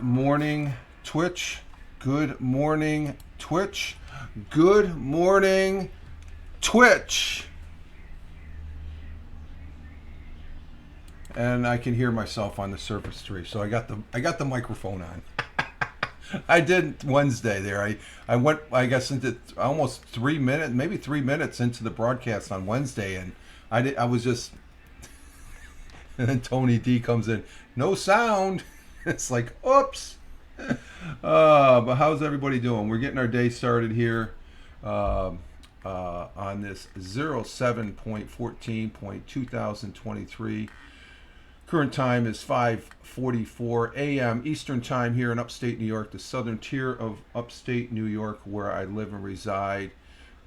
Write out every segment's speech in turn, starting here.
morning, Twitch. Good morning, Twitch. Good morning, Twitch. And I can hear myself on the Surface 3, so I got the microphone on. I did Wednesday there. I went, I guess, into almost 3 minutes, maybe 3 minutes into the broadcast on Wednesday, and I was just, and then Tony D comes in, no sound. It's like, oops. But how's everybody doing? We're getting our day started here on this 07.14.2023. Current time is 5:44 a.m. Eastern Time here in Upstate New York, the southern tier of Upstate New York, where I live and reside.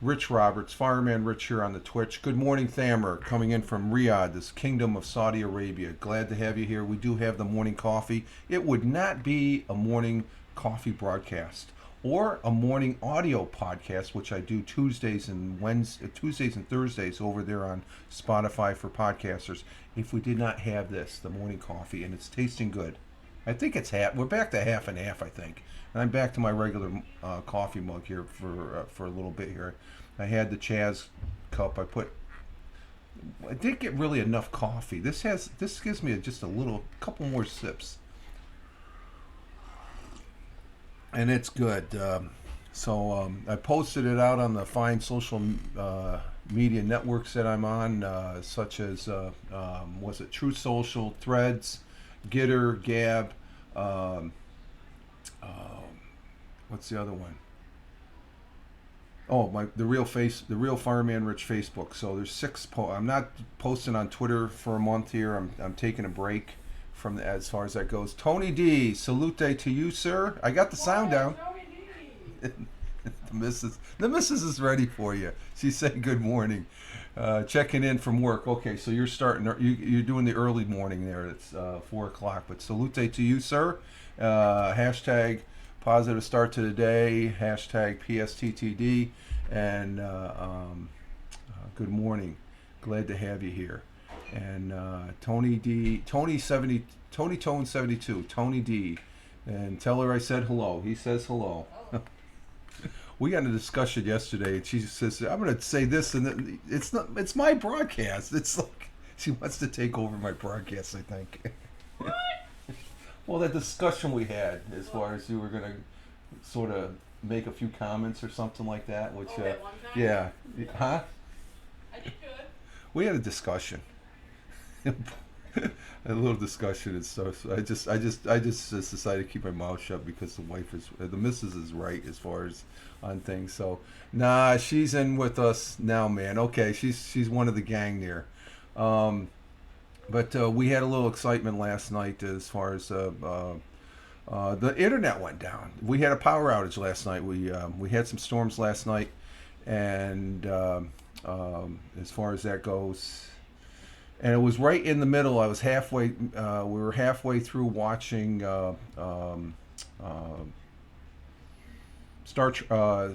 Rich Roberts, Fireman Rich here on the Twitch. Good morning, Thamer, coming in from Riyadh, this kingdom of Saudi Arabia. Glad to have you here. We do have the morning coffee. It would not be a morning coffee broadcast or a morning audio podcast, which I do Tuesdays and Thursdays over there on Spotify for podcasters, if we did not have this, the morning coffee, and it's tasting good. I think it's half. We're back to half and half, I think. And I'm back to my regular coffee mug here for a little bit here. I had the Chaz cup. I didn't get really enough coffee. This gives me just a couple more sips, and it's good. I posted it out on the fine social media networks that I'm on, such as was it True Social, Threads, Gitter, Gab. What's the other one? Oh, the real Fireman Rich Facebook. So there's 6 I'm not posting on Twitter for a month here. I'm taking a break from as far as that goes. Tony D, salute to you, sir. I got the sound down. The missus is ready for you. She said good morning. Checking in from work. Okay, so you're you're doing the early morning there. It's 4 o'clock. But salute to you, sir. Hashtag positive start to the day. Hashtag PSTTD. And good morning. Glad to have you here. And Tony D, Tone 72, Tony D. And tell her I said hello. He says hello. We got in a discussion yesterday, and she says, "I'm going to say this, and it's my broadcast." It's like she wants to take over my broadcast, I think. What? Well, that discussion we had, as far as you were going to sort of make a few comments or something like that, which, that one time? yeah, huh? I did good. We had a discussion. A little discussion and stuff. So I just decided to keep my mouth shut because the missus is right as far as on things. So nah, she's in with us now, man. Okay, she's one of the gang there. But we had a little excitement last night as far as the internet went down. We had a power outage last night. We had some storms last night, and as far as that goes. And it was right in the middle. I was halfway. We were halfway through watching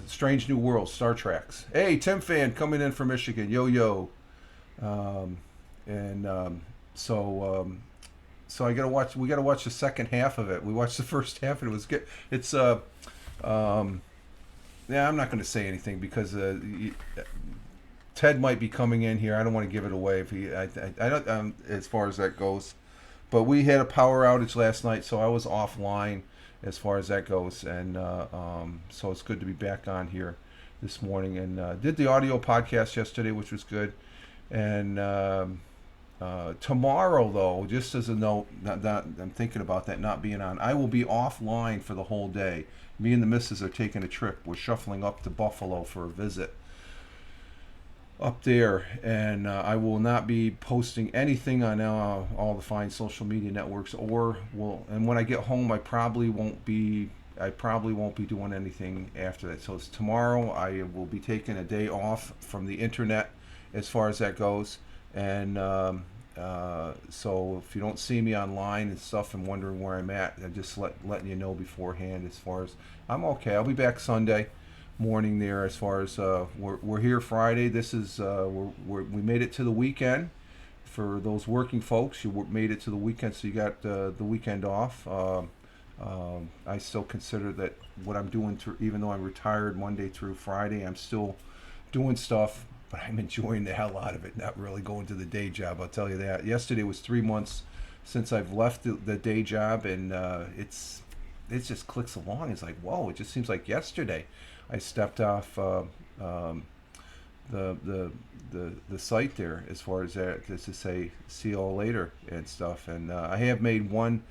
Strange New Worlds, Star Trek's. Hey, Tim Fan coming in from Michigan. Yo. So I gotta watch. We gotta watch the second half of it. We watched the first half, and it was good. It's yeah. I'm not going to say anything because. Ted might be coming in here. I don't want to give it away if I don't as far as that goes. But we had a power outage last night, so I was offline as far as that goes, and so it's good to be back on here this morning. And did the audio podcast yesterday, which was good. And tomorrow, though, just as a note, I'm thinking about that not being on. I will be offline for the whole day. Me and the missus are taking a trip. We're shuffling up to Buffalo for a visit up there, and I will not be posting anything on all the fine social media networks, and when I get home I probably won't be doing anything after that. So it's tomorrow. I will be taking a day off from the internet as far as that goes, and so if you don't see me online and stuff and wondering where I'm at, I'm just letting you know beforehand. As far as I'm okay, I'll be back Sunday morning there. As far as we're here Friday. This is we made it to the weekend. For those working folks, you made it to the weekend, so you got the weekend off. I still consider that what I'm doing through, even though I'm retired Monday through Friday, I'm still doing stuff, but I'm enjoying the hell out of it. Not really going to the day job, I'll tell you that. Yesterday was 3 months since I've left the day job, and it just clicks along. It's like, whoa! It just seems like yesterday I stepped off um, the site there, as far as that, as to say, see you all later and stuff. And I have made one.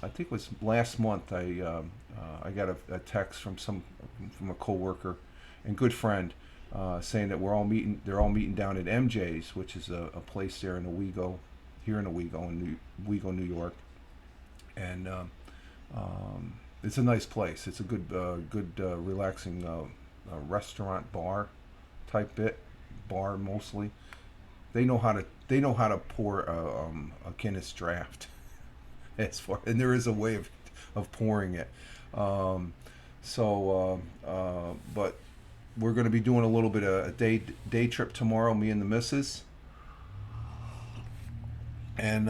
I think it was last month. I got a text from a coworker and good friend, saying that we're all meeting. They're all meeting down at MJ's, which is a place there in Owego, here in Owego, Owego, New York. And it's a nice place. It's a good relaxing restaurant bar type bar mostly. They know how to pour a Guinness draft, and there is a way of pouring it. Um, but we're going to be doing a little bit of a day trip tomorrow, me and the missus, and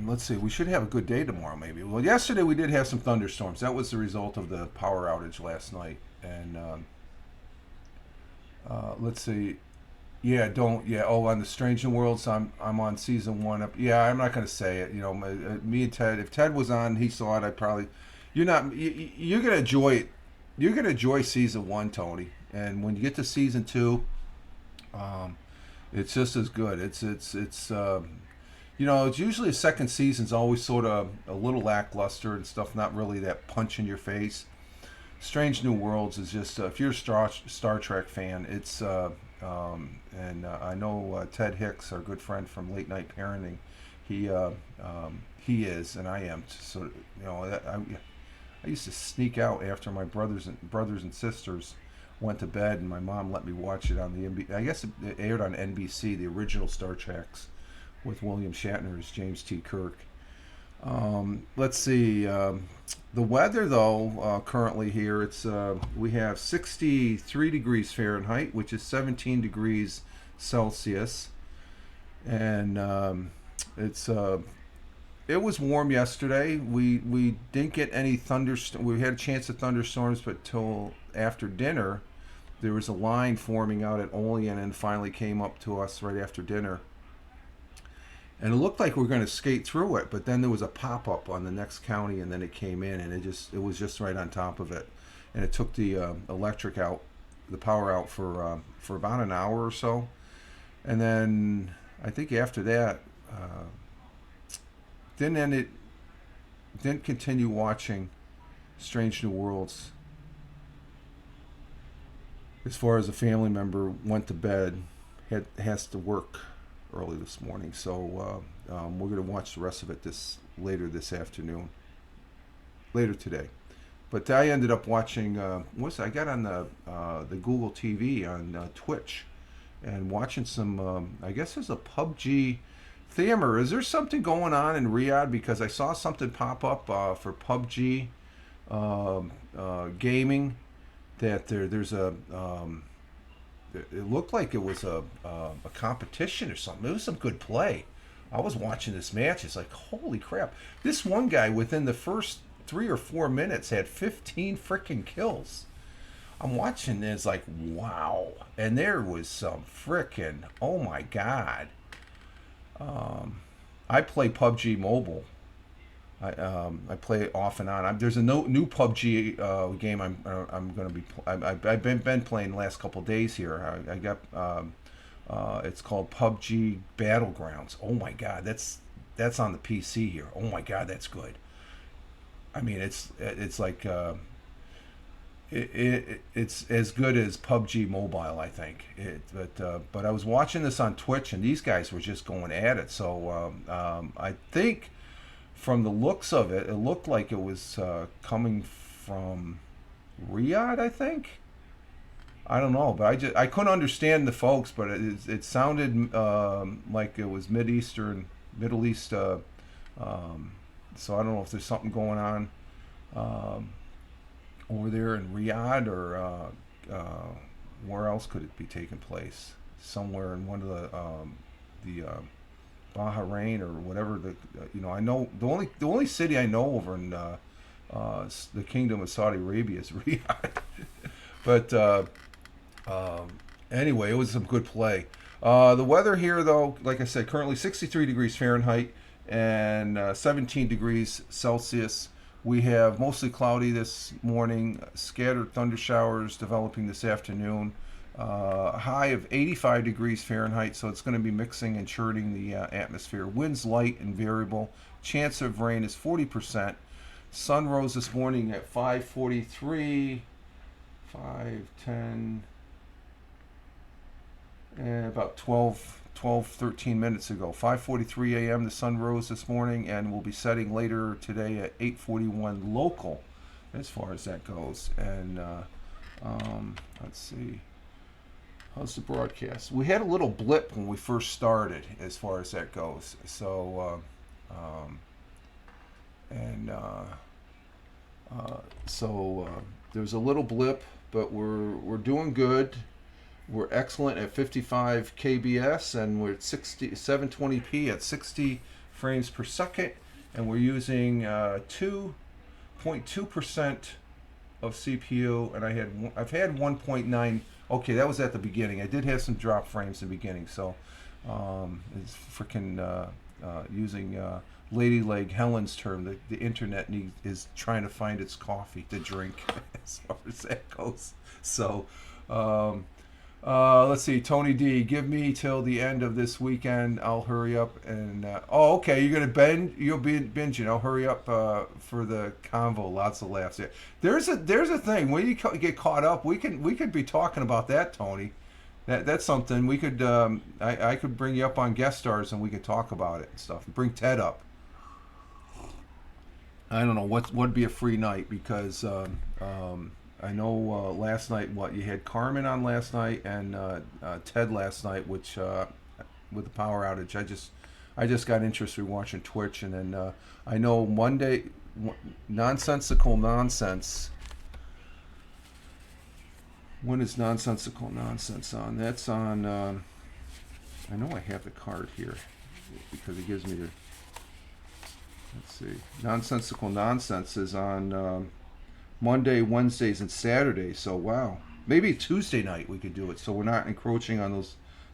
let's see, we should have a good day tomorrow, maybe. Well, yesterday we did have some thunderstorms. That was the result of the power outage last night. And let's see. Yeah, don't. Yeah. Oh, on the Strange New Worlds, I'm on season one. Yeah, I'm not gonna say it. You know, me and Ted. If Ted was on, he saw it. I probably. You're not. You're gonna enjoy it. You're gonna enjoy season one, Tony. And when you get to season two, um, it's just as good. It's. It's usually the second season's always sort of a little lackluster and stuff. Not really that punch in your face. Strange New Worlds is just if you're a Star Trek fan, it's and I know Ted Hicks, our good friend from Late Night Parenting, he he is, and I am. So I used to sneak out after my brothers and sisters went to bed, and my mom let me watch it on the I guess it aired on NBC, the original Star Treks with William Shatner as James T. Kirk. Let's see. The weather, though, currently here, we have 63 degrees Fahrenheit, which is 17 degrees Celsius, and it was warm yesterday. We didn't get any thunderstorms. We had a chance of thunderstorms, but till after dinner, there was a line forming out at Olean, and finally came up to us right after dinner. And it looked like we were going to skate through it, but then there was a pop-up on the next county, and then it came in, and it was just right on top of it, and it took the electric out, the power out for about an hour or so, and then I think after that, didn't continue watching Strange New Worlds. As far as a family member went to bed, has to work early this morning, so we're going to watch the rest of it later this afternoon, later today. But I ended up watching. I got on the Google TV on Twitch, and watching some. I guess there's a PUBG. Theamer, is there something going on in Riyadh? Because I saw something pop up for PUBG gaming. That there's a. It looked like it was a competition or something. It was some good play. I was watching this match. It's like, holy crap. This one guy, within the first 3 or 4 minutes, had 15 freaking kills. I'm watching this like, wow. And there was some freaking, oh my God. I play PUBG Mobile. I play it off and on. There's a new PUBG game I'm going to be. I've been playing the last couple of days here. I got it's called PUBG Battlegrounds. Oh my God, that's on the PC here. Oh my God, that's good. I mean, it's like it's as good as PUBG Mobile, I think. But I was watching this on Twitch, and these guys were just going at it. So I think, from the looks of it, it looked like it was coming from Riyadh, I think. I don't know, but I couldn't understand the folks, but it sounded like it was Middle East. So I don't know if there's something going on over there in Riyadh, or where else could it be taking place? Somewhere in one of the Bahrain or whatever. I know the only city I know over in the Kingdom of Saudi Arabia is Riyadh. But anyway, it was some good play. The weather here, though, like I said, currently 63 degrees Fahrenheit and 17 degrees Celsius. We have mostly cloudy this morning, scattered thunder showers developing this afternoon. A high of 85 degrees Fahrenheit, so it's going to be mixing and churning the atmosphere. Winds light and variable. Chance of rain is 40%. Sun rose this morning at 5:43, 5:10, and about 13 minutes ago. 5:43 a.m. the sun rose this morning and will be setting later today at 8:41 local, as far as that goes. And let's see. How's the broadcast? We had a little blip when we first started, as far as that goes. So, there's a little blip, but we're doing good. We're excellent at 55 kbs, and we're at 720p at 60 frames per second, and we're using 2.2% of CPU, and I've had 1.9. Okay, that was at the beginning. I did have some drop frames in the beginning, so it's freaking using Lady Leg Helen's term. The internet is trying to find its coffee to drink, as far as that goes. So let's see. Tony D, give me till the end of this weekend. I'll hurry up and okay, you're gonna binge. You'll be binging. I'll hurry up for the convo. Lots of laughs. Yeah. There's a thing when you get caught up. We could be talking about that, Tony. That's something we could. I could bring you up on guest stars and we could talk about it and stuff. Bring Ted up. I don't know what'd be a free night, because I know last night you had Carmen on last night and Ted last night, which with the power outage, I just got interested in watching Twitch, and then I know Monday Nonsensical Nonsense. When is Nonsensical Nonsense on? That's on. I know I have the card here because it gives me the. Let's see. Nonsensical Nonsense is on Monday, Wednesdays, and Saturdays. So wow, maybe Tuesday night we could do it. So we're not encroaching on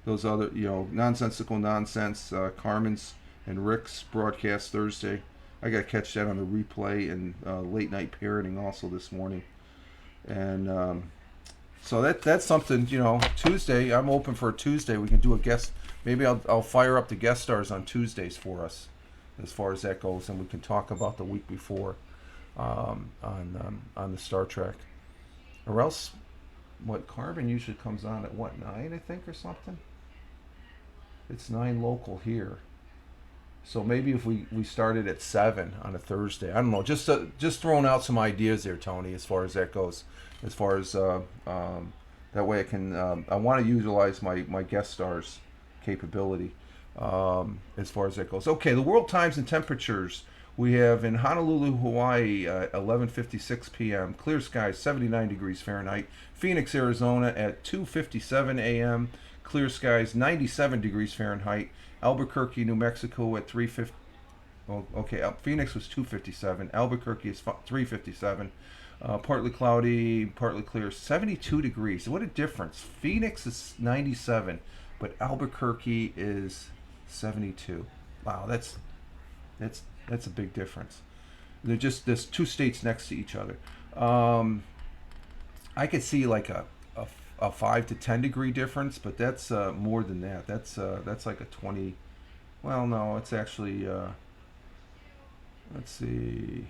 those other, Nonsensical Nonsense, Carmen's and Rick's broadcast Thursday. I got to catch that on the replay, and late night parenting also this morning. And so that's something. Tuesday, I'm open for a Tuesday. We can do a guest. Maybe I'll fire up the guest stars on Tuesdays for us, as far as that goes, and we can talk about the week before on the Star Trek. Or else, Carmen usually comes on at 9, I think, or something. It's 9 local here. So maybe if we started at 7 on a Thursday, I don't know. Just throwing out some ideas there, Tony, as far as that goes. As far as that way I can. I want to utilize my guest stars capability. As far as that goes. Okay, the world times and temperatures. We have in Honolulu, Hawaii, 11:56 p.m. Clear skies, 79 degrees Fahrenheit. Phoenix, Arizona, at 2:57 a.m. Clear skies, 97 degrees Fahrenheit. Albuquerque, New Mexico, at 3:50. Oh, okay, Phoenix was 2:57. Albuquerque is 3:57. Partly cloudy, partly clear, 72 degrees. What a difference! Phoenix is 97, but Albuquerque is 72. Wow, that's a big difference. There's 2 states next to each other. I could see like a 5 to 10 degree difference, but that's more than that. That's like a 20. Well, no, it's actually. Let's see.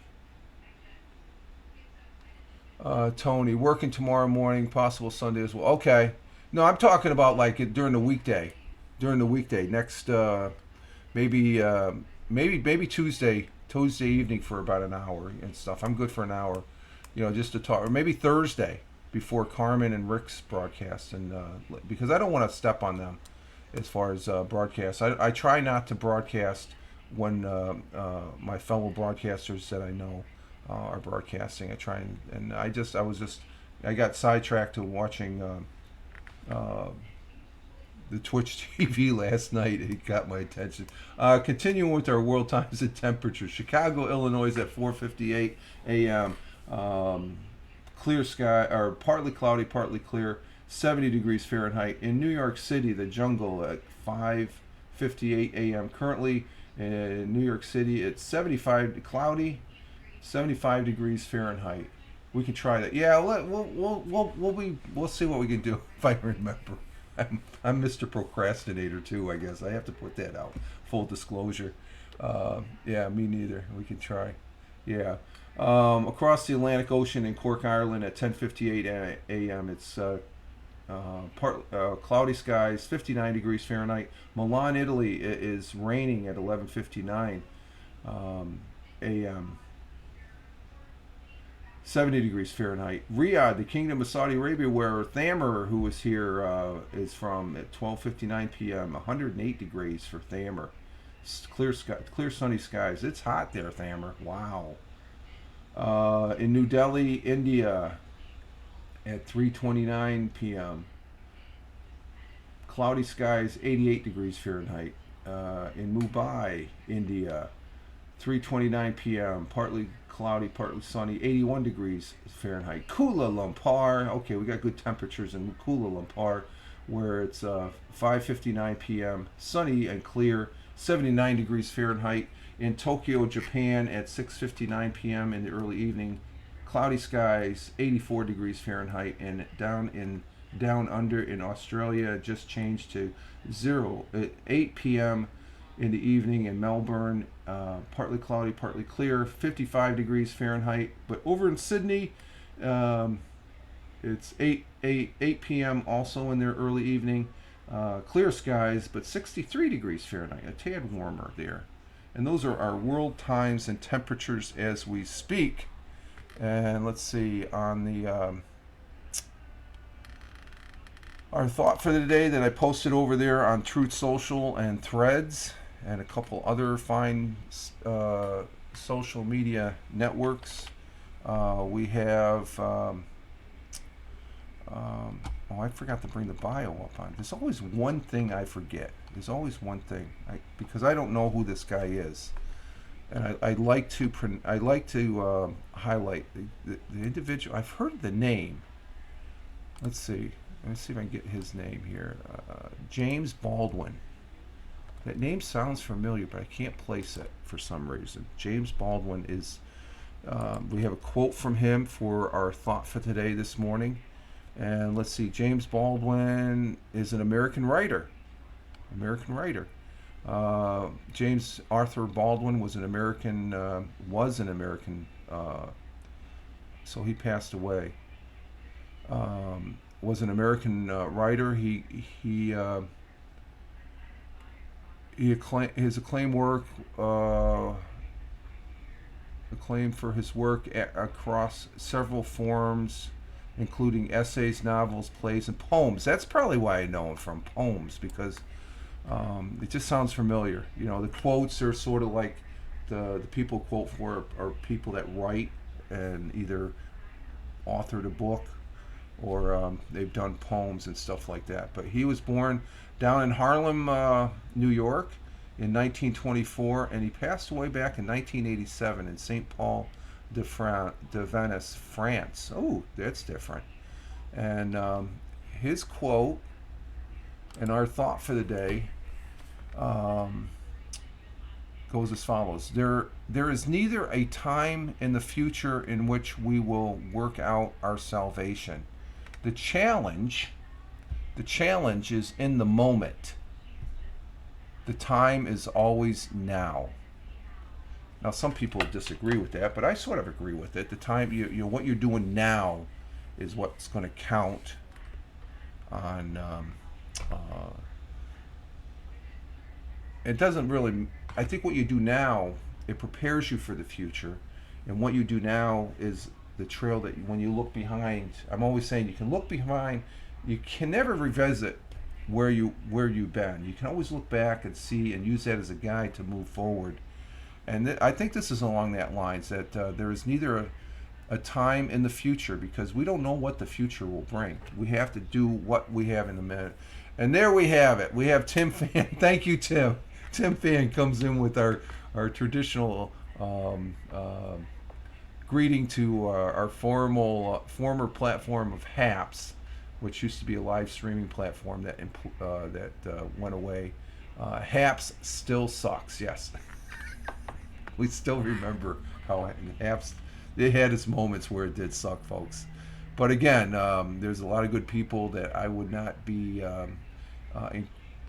Tony, working tomorrow morning, possible Sunday as well. Okay. No, I'm talking about like during the weekday. During the weekday, next maybe Tuesday evening for about an hour and stuff. I'm good for an hour, just to talk, or maybe Thursday before Carmen and Rick's broadcast, and because I don't want to step on them as far as broadcast. I try not to broadcast when my fellow broadcasters that I know are broadcasting. I try and I got sidetracked to watching the Twitch TV last night. It got my attention. Continuing with our world times and temperatures. Chicago, Illinois at 4:58 a.m. Clear sky, or partly cloudy, partly clear, 70 degrees Fahrenheit. In New York City, the jungle at 5:58 a.m. Currently in New York City, it's 75 cloudy, 75 degrees Fahrenheit. We can try that. Yeah, we'll see what we can do if I remember. I'm Mr. Procrastinator too, I guess. I have to put that out. Full disclosure. Yeah, me neither. We can try. Yeah. Across the Atlantic Ocean in Cork, Ireland at 10:58 a.m. It's cloudy skies, 59 degrees Fahrenheit. Milan, Italy is raining at 11:59 a.m. 70 degrees Fahrenheit. Riyadh, the Kingdom of Saudi Arabia, where Thamer, who was here, is from, at 12:59 p.m. 108 degrees for Thamer. Clear sky, clear sunny skies. It's hot there, Thamer. Wow. In New Delhi, India, at 3:29 p.m. Cloudy skies, 88 degrees Fahrenheit. In Mumbai, India, 3:29 p.m. Partly cloudy, partly sunny, 81 degrees Fahrenheit. Kuala Lumpur, okay, we got good temperatures in Kuala Lumpur, where it's 5:59 p.m. Sunny and clear, 79 degrees Fahrenheit. In Tokyo, Japan, at 6:59 p.m. in the early evening, cloudy skies, 84 degrees Fahrenheit. And down under in Australia, just changed to 8 p.m. in the evening in Melbourne, partly cloudy, partly clear, 55 degrees Fahrenheit. But over in Sydney, it's 8 p.m. also in their early evening, clear skies, but 63 degrees Fahrenheit, a tad warmer there. And those are our world times and temperatures as we speak. And let's see, on the our thought for the day that I posted over there on Truth Social and Threads and a couple other fine social media networks. We have I forgot to bring the bio up on. There's always one thing I forget. There's always one thing because I don't know who this guy is, and I'd like to highlight the individual. I've heard the name. Let's see. Let me see if I can get his name here. James Baldwin. That name sounds familiar, but I can't place it for some reason. James Baldwin is. We have a quote from him for our thought for today this morning. And let's see, James Baldwin is an American writer. James Arthur Baldwin was an American, so he passed away. Was an American writer. His acclaimed work, acclaimed for his work across several forms, including essays, novels, plays, and poems. That's probably why I know him from poems, because it just sounds familiar. You know, the quotes are sort of like the people quote for are people that write and either authored a book or they've done poems and stuff like that. But he was born down in Harlem, New York in 1924, and he passed away back in 1987 in St. Paul de Venice, France. Oh, that's different. And his quote and our thought for the day goes as follows. There is neither a time in the future in which we will work out our salvation. The challenge is in the moment. The time is always now. Now, some people disagree with that, but I sort of agree with it. The time, you know, what you're doing now is what's going to count on. It doesn't really. I think what you do now, it prepares you for the future, and what you do now is the trail that when you look behind. I'm always saying you can look behind. You can never revisit where you've been. You can always look back and see and use that as a guide to move forward. And I think this is along that lines, that there is neither a time in the future, because we don't know what the future will bring. We have to do what we have in the minute. And there we have it. We have Tim Fan. Thank you, Tim. Tim Fan comes in with our traditional greeting to our former platform of Haps, which used to be a live streaming platform that went away. Haps still sucks. Yes, we still remember how Haps, it had its moments where it did suck, folks. But again, there's a lot of good people that I would not be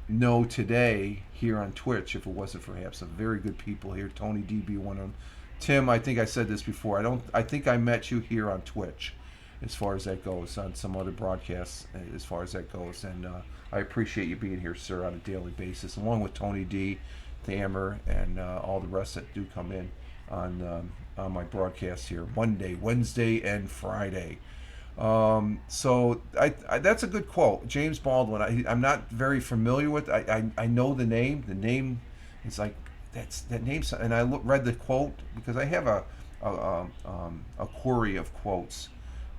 know today here on Twitch if it wasn't for Haps. Some very good people here. Tony D be one of them. Tim, I think I said this before. I think I met you here on Twitch, as far as that goes, on some other broadcasts, as far as that goes. And I appreciate you being here, sir, on a daily basis, along with Tony D, Thammer, and all the rest that do come in on my broadcasts here Monday, Wednesday, and Friday. So that's a good quote, James Baldwin. I'm not very familiar with. I know the name. The name is like that name. And I read the quote because I have a quarry of quotes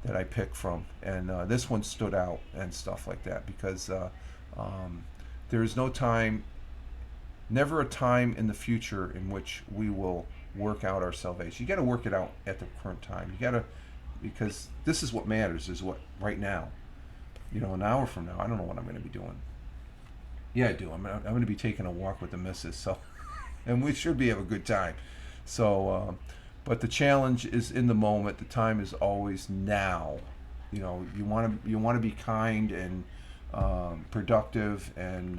that I pick from, and this one stood out and stuff like that because there is no time, never a time in the future in which we will work out our salvation. You got to work it out at the current time. You got to. Because this is what matters, is what right now. An hour from now, I don't know what I'm going to be doing. Yeah, I do. I'm going to be taking a walk with the missus, so, and we should have a good time. So, but the challenge is in the moment. The time is always now. You want to be kind and productive and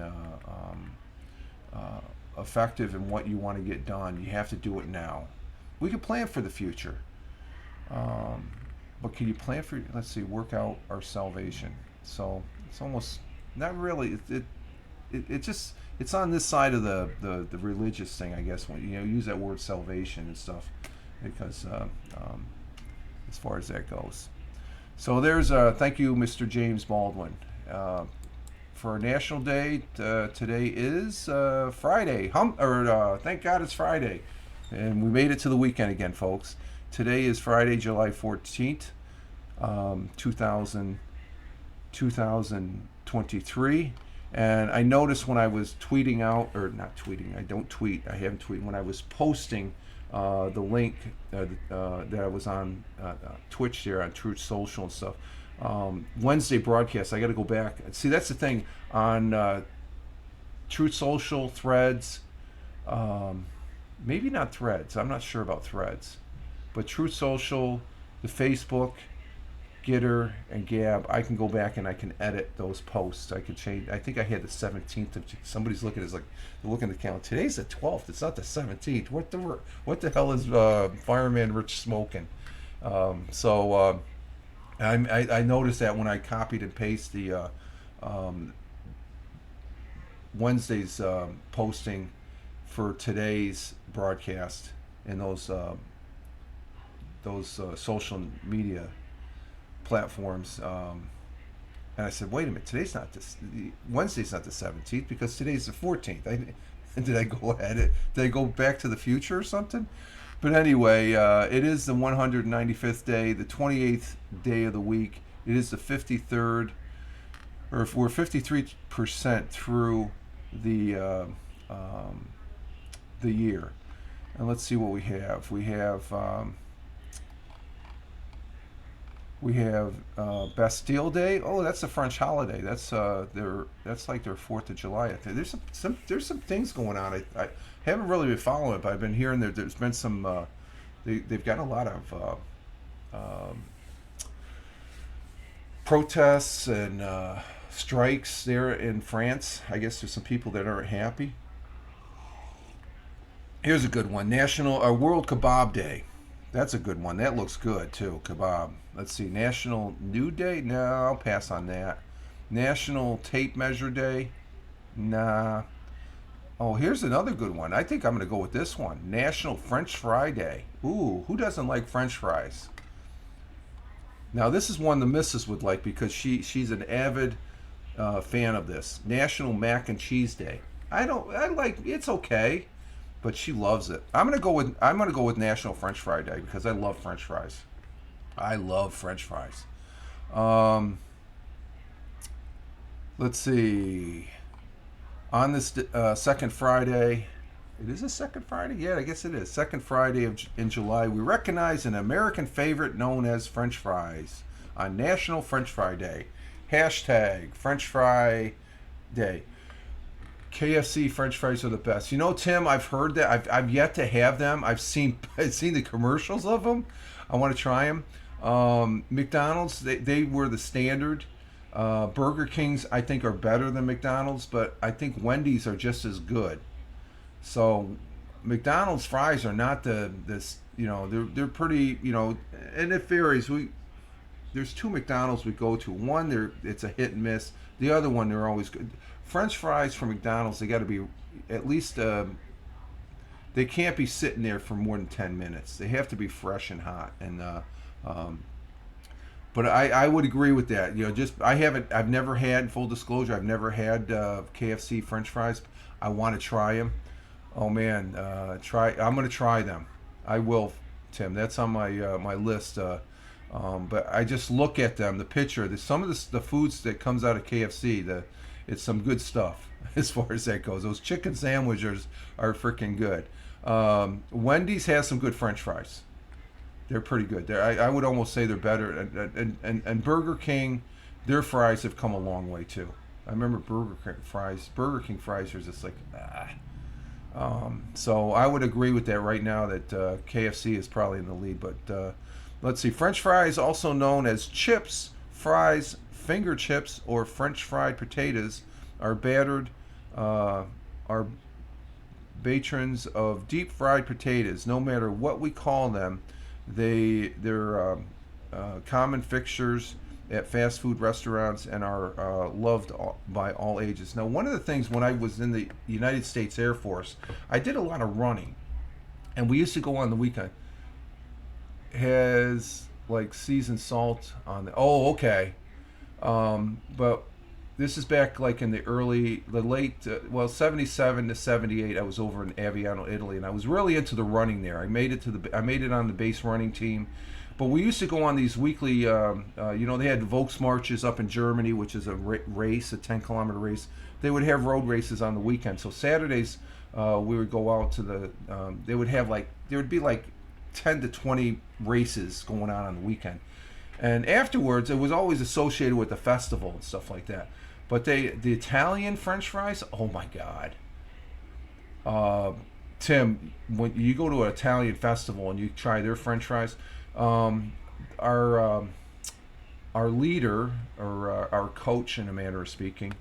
effective in what you want to get done. You have to do it now. We can plan for the future. But can you plan for, let's see, work out our salvation? So it's almost not really. It just, it's on this side of the religious thing, I guess, when you use that word salvation and stuff, because as far as that goes. So there's thank you, Mr. James Baldwin. For our National Day, today is Friday. Thank God it's Friday, and we made it to the weekend again, folks. Today is Friday, July 14th, 2023. And I noticed when I was tweeting out, or not tweeting, I don't tweet, I haven't tweeted, when I was posting the link that I was on Twitch there, on Truth Social and stuff, Wednesday broadcast, I got to go back. See, that's the thing, on Truth Social, Threads, maybe not Threads, I'm not sure about Threads. But Truth Social, the Facebook, Gitter, and Gab, I can go back and I can edit those posts. I could change. I think I had the 17th. Somebody's looking at they're looking at the calendar. Today's the 12th. It's not the 17th. What the hell is Fireman Rich smoking? I noticed that when I copied and pasted the Wednesday's posting for today's broadcast in those social media platforms, and I said, wait a minute, Wednesday's not the 17th because today's the 14th. Did I go ahead? Did I go back to the future or something? But anyway, it is the 195th day, the 28th day of the week. It is the 53rd, or if we're 53% through the year. And let's see what we have. We have Bastille Day. Oh, that's a French holiday. That's like their 4th of July. There's some things going on. I haven't really been following it, but I've been hearing there's been some. They've got a lot of protests and strikes there in France. I guess there's some people that aren't happy. Here's a good one. World Kebab Day. That's a good one. That looks good too. Kebab. Let's see. National Nude Day. No, I'll pass on that. National Tape Measure Day. Nah. Oh, here's another good one. I think I'm going to go with this one. National French Fry Day. Ooh, who doesn't like French fries? Now, this is one the missus would like because she's an avid fan of this. National Mac and Cheese Day. It's okay, but she loves it. I'm gonna go with National French Fry Day because I love French fries. I love French fries. Let's see. On this second Friday, it is a second Friday? Yeah, I guess it is. Second Friday in July, we recognize an American favorite known as French fries on National French Fry Day. Hashtag French Fry Day. KFC French fries are the best. You know, Tim, I've heard that. I've yet to have them. I've seen the commercials of them. I want to try them. McDonald's, they were the standard. Burger King's, I think, are better than McDonald's, but I think Wendy's are just as good. So McDonald's fries are not this, you know, they're pretty, you know, and it varies. There's two McDonald's we go to. One, it's a hit and miss. The other one, they're always good. French fries from McDonald's, they got to be at least they can't be sitting there for more than 10 minutes. They have to be fresh and hot. And um, but I would agree with that. You know, just I've never had, full disclosure, I've never had KFC French fries. I want to try them. Oh man, I'm gonna try them. I will, Tim. That's on my list. But I just look at them, the picture. Some of the foods that comes out of KFC, it's some good stuff as far as that goes. Those chicken sandwiches are freaking good. Wendy's has some good French fries. They're pretty good. I would almost say they're better. And Burger King, their fries have come a long way too. I remember Burger King fries are just like ah. So I would agree with that right now that KFC is probably in the lead. But let's see. French fries, also known as chips, fries, finger chips, or French fried potatoes, are are patrons of deep fried potatoes. No matter what we call them, they're common fixtures at fast food restaurants and are loved by all ages. Now, one of the things when I was in the United States Air Force, I did a lot of running, and we used to go on the weekend. Has like seasoned salt on the. Oh, okay. But this is back like in the late, 77 to 78. I was over in Aviano, Italy, and I was really into the running there. I made it on the base running team. But we used to go on these weekly, you know, they had Volksmarches up in Germany, which is a race, a 10-kilometer race. They would have road races on the weekend. So Saturdays, we would go out to there would be like 10 to 20 races going on the weekend. And afterwards, it was always associated with the festival and stuff like that. But the Italian French fries, oh my God. Tim, when you go to an Italian festival and you try their French fries, our leader, or our coach, in a manner of speaking,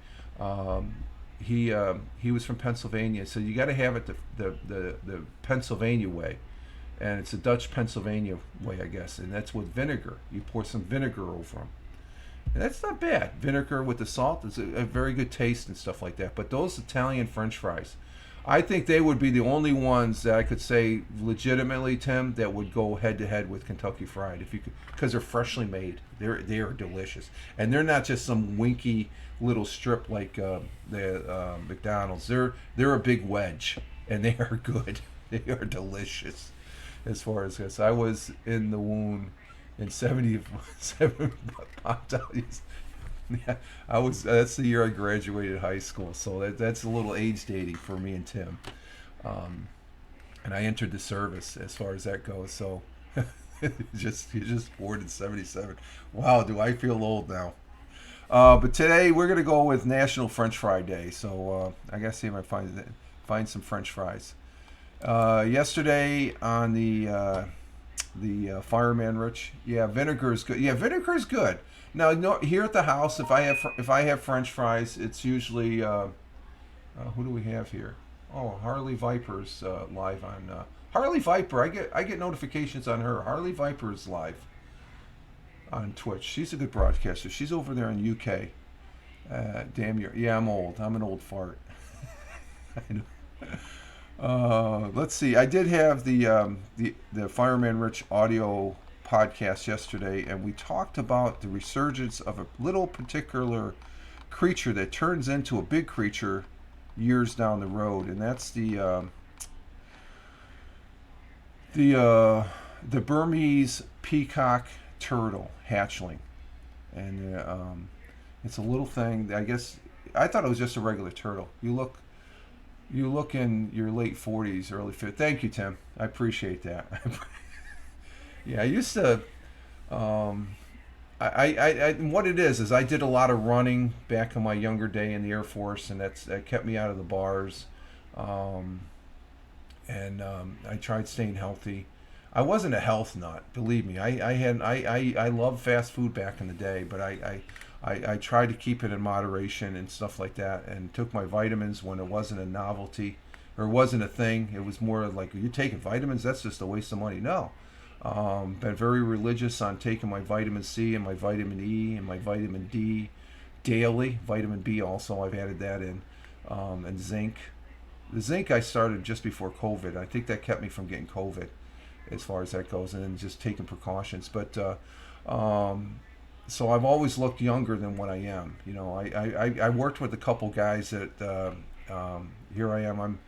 he was from Pennsylvania, so you got to have it the Pennsylvania way, and it's a Dutch Pennsylvania way, I guess, and that's with vinegar. You pour some vinegar over them. And that's not bad. Vinegar with the salt is a very good taste and stuff like that. But those Italian French fries, I think they would be the only ones that I could say legitimately, Tim, that would go head to head with Kentucky Fried, if you could, because they're freshly made. They are delicious, and they're not just some winky little strip like the McDonald's. They're a big wedge, and they are good. They are delicious. As far as this, I was in the wound in 77 popped out. Yeah, I was. That's the year I graduated high school, so that's a little age dating for me and Tim. And I entered the service as far as that goes. So, you're just born in '77. Wow, do I feel old now? But today we're gonna go with National French Fry Day. So I gotta see if I find some French fries. Yesterday on the Fireman Rich, yeah, vinegar is good. Yeah, vinegar is good. Now, no, here at the house, if I have French fries, it's usually who do we have here? Oh, Harley Viper's live on Harley Viper. I get notifications on her. Harley Viper is live on Twitch. She's a good broadcaster. She's over there in UK. Damn you. Yeah, I'm old. I'm an old fart. I know. Let's see. I did have the Fireman Rich audio podcast yesterday, and we talked about the resurgence of a little particular creature that turns into a big creature years down the road, and that's the Burmese peacock turtle hatchling, and it's a little thing. I guess I thought it was just a regular turtle. You look in your late 40s, early 50s. Thank you, Tim. I appreciate that. Yeah, I used to. Um, what it is I did a lot of running back in my younger day in the Air Force, and that kept me out of the bars. Um, and I tried staying healthy. I wasn't a health nut, believe me. I loved fast food back in the day, but I tried to keep it in moderation and stuff like that, and took my vitamins when it wasn't a novelty or wasn't a thing. It was more like, you're taking vitamins? That's just a waste of money. No. Been very religious on taking my vitamin C and my vitamin E and my vitamin D daily. Vitamin B also, I've added that in, and zinc. The zinc I started just before COVID. I think that kept me from getting COVID, as far as that goes, and then just taking precautions. But so I've always looked younger than what I am. You know, I worked with a couple guys that here I am.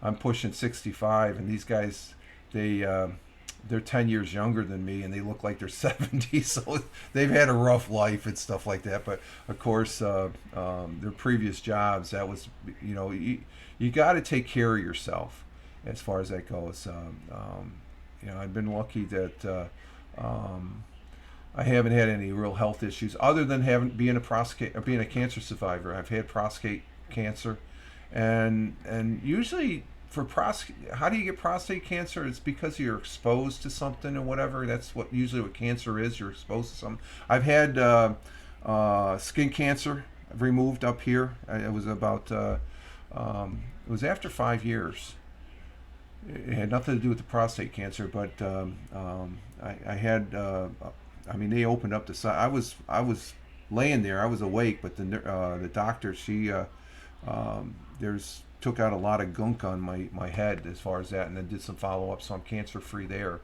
I'm pushing 65, and these guys they're 10 years younger than me, and they look like they're 70. So they've had a rough life and stuff like that. But of course, their previous jobs, that was, you know, you got to take care of yourself as far as that goes. You know, I've been lucky that I haven't had any real health issues other than being a cancer survivor. I've had prostate cancer, and usually for how do you get prostate cancer? It's because you're exposed to something or whatever. That's usually what cancer is. You're exposed to something. I've had skin cancer removed up here. It was about it was after 5 years. It had nothing to do with the prostate cancer, but I had. I mean, they opened up the side. I was laying there. I was awake, but the doctor, she took out a lot of gunk on my head as far as that, and then did some follow up. So I'm cancer free there.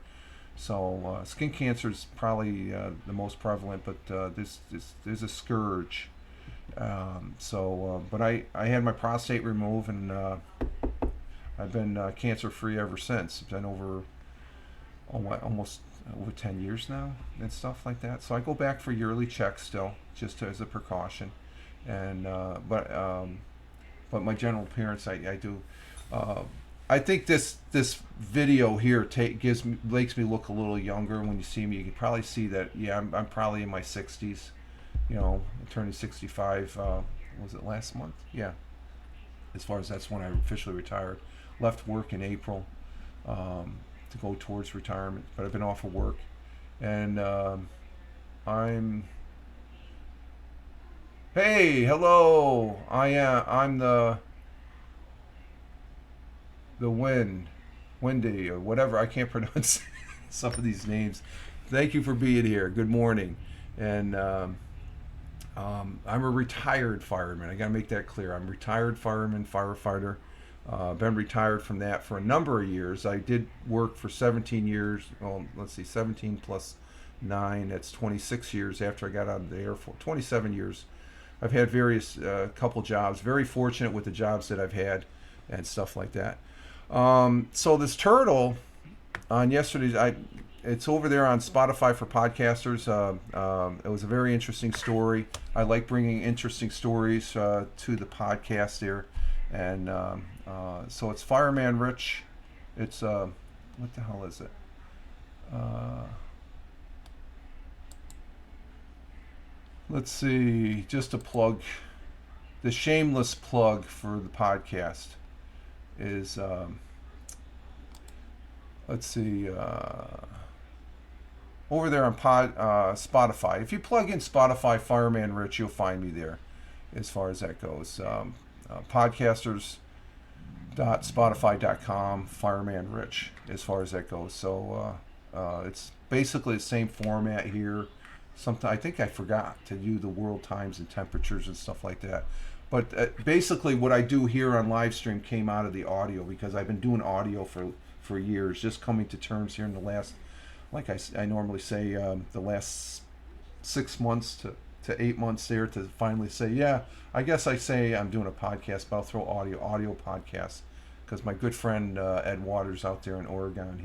So skin cancer is probably the most prevalent, but there's a scourge. But I had my prostate removed, and I've been cancer free ever since. It's been almost over 10 years now and stuff like that. So I go back for yearly checks still, just as a precaution. And but my general appearance, I do. I think this video here makes me look a little younger. When you see me, you can probably see that. Yeah, I'm probably in my 60s. You know, I'm turning 65. Was it last month? Yeah. As far as that's when I officially retired. Left work in April to go towards retirement, but I've been off of work, and I'm. Hey, hello. I'm the Wendy or whatever. I can't pronounce some of these names. Thank you for being here. Good morning, and I'm a retired fireman. I got to make that clear. I'm a retired fireman, firefighter. Been retired from that for a number of years. I did work for 17 years. Well, let's see, 17 plus 9. That's 26 years after I got out of the Air Force. 27 years. I've had various couple jobs. Very fortunate with the jobs that I've had and stuff like that. So this turtle on yesterday's, it's over there on Spotify for podcasters. It was a very interesting story. I like bringing interesting stories to the podcast there. And so it's Fireman Rich. It's what the hell is it? Let's see. Just a plug. The shameless plug for the podcast is let's see. Over there on Spotify. If you plug in Spotify Fireman Rich, you'll find me there. As far as that goes. Podcasters.spotify.com, Fireman Rich, as far as that goes. So it's basically the same format here. I think I forgot to do the world times and temperatures and stuff like that. But basically what I do here on live stream came out of the audio, because I've been doing audio for years, just coming to terms here in the last, like I normally say, the last 6 months to 8 months there, to finally say, yeah, I guess I say I'm doing a podcast, but I'll throw audio podcast, because my good friend Ed Waters out there in Oregon,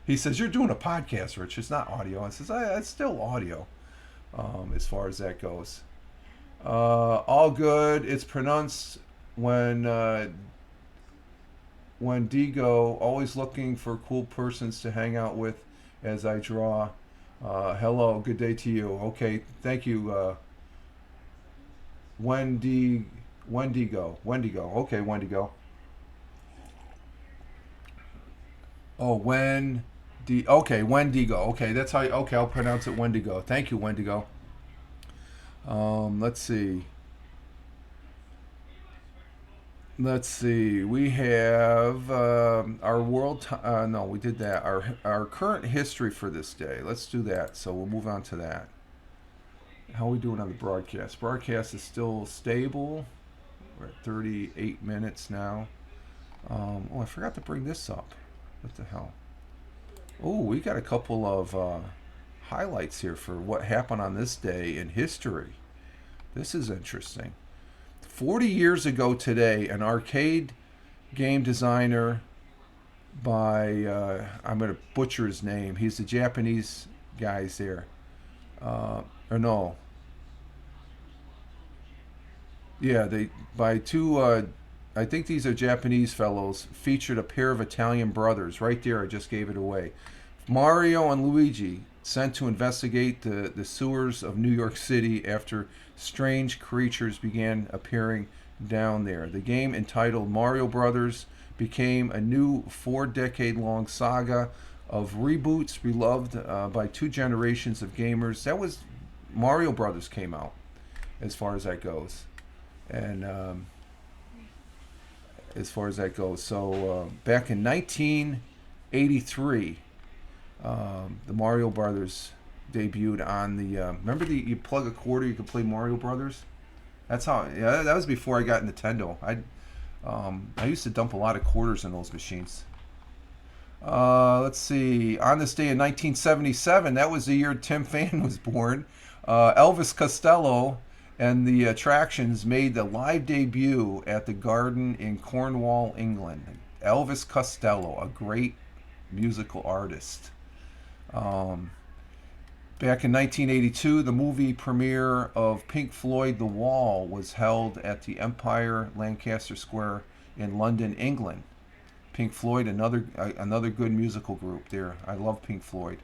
he says, you're doing a podcast, Rich. It's not audio. I says, it's still audio, as far as that goes. All good. It's pronounced when Wendigo. Always looking for cool persons to hang out with as I draw. Hello, good day to you. Okay, thank you, Wendigo. Okay, Wendigo. Oh, Okay, Wendigo. Okay, that's how. Okay, I'll pronounce it Wendigo. Thank you, Wendigo. Let's see. Let's see. We have our no, we did that. Our current history for this day. Let's do that. So we'll move on to that. How are we doing on the broadcast? Broadcast is still stable. We're at 38 minutes now. I forgot to bring this up. What the hell? Oh, we got a couple of highlights here for what happened on this day in history. This is interesting. 40 years ago today, an arcade game designer by, I'm going to butcher his name. He's the Japanese guys there. Or no. Yeah, by two, I think these are Japanese fellows, featured a pair of Italian brothers. Right there, I just gave it away. Mario and Luigi sent to investigate the sewers of New York City after strange creatures began appearing down there. The game, entitled Mario Brothers, became a new 4-decade-long saga of reboots beloved by two generations of gamers. That was Mario Brothers came out, as far as that goes, and so back in 1983. The Mario Brothers debuted on the. Remember you plug a quarter, you could play Mario Brothers. That's how. Yeah, that was before I got Nintendo. I used to dump a lot of quarters in those machines. Let's see. On this day in 1977, that was the year Tim Fan was born. Elvis Costello and the Attractions made the live debut at the Garden in Cornwall, England. Elvis Costello, a great musical artist. Back in 1982, the movie premiere of Pink Floyd The Wall was held at the Empire Lancaster Square in London, England. Pink Floyd, another good musical group there. I love Pink Floyd.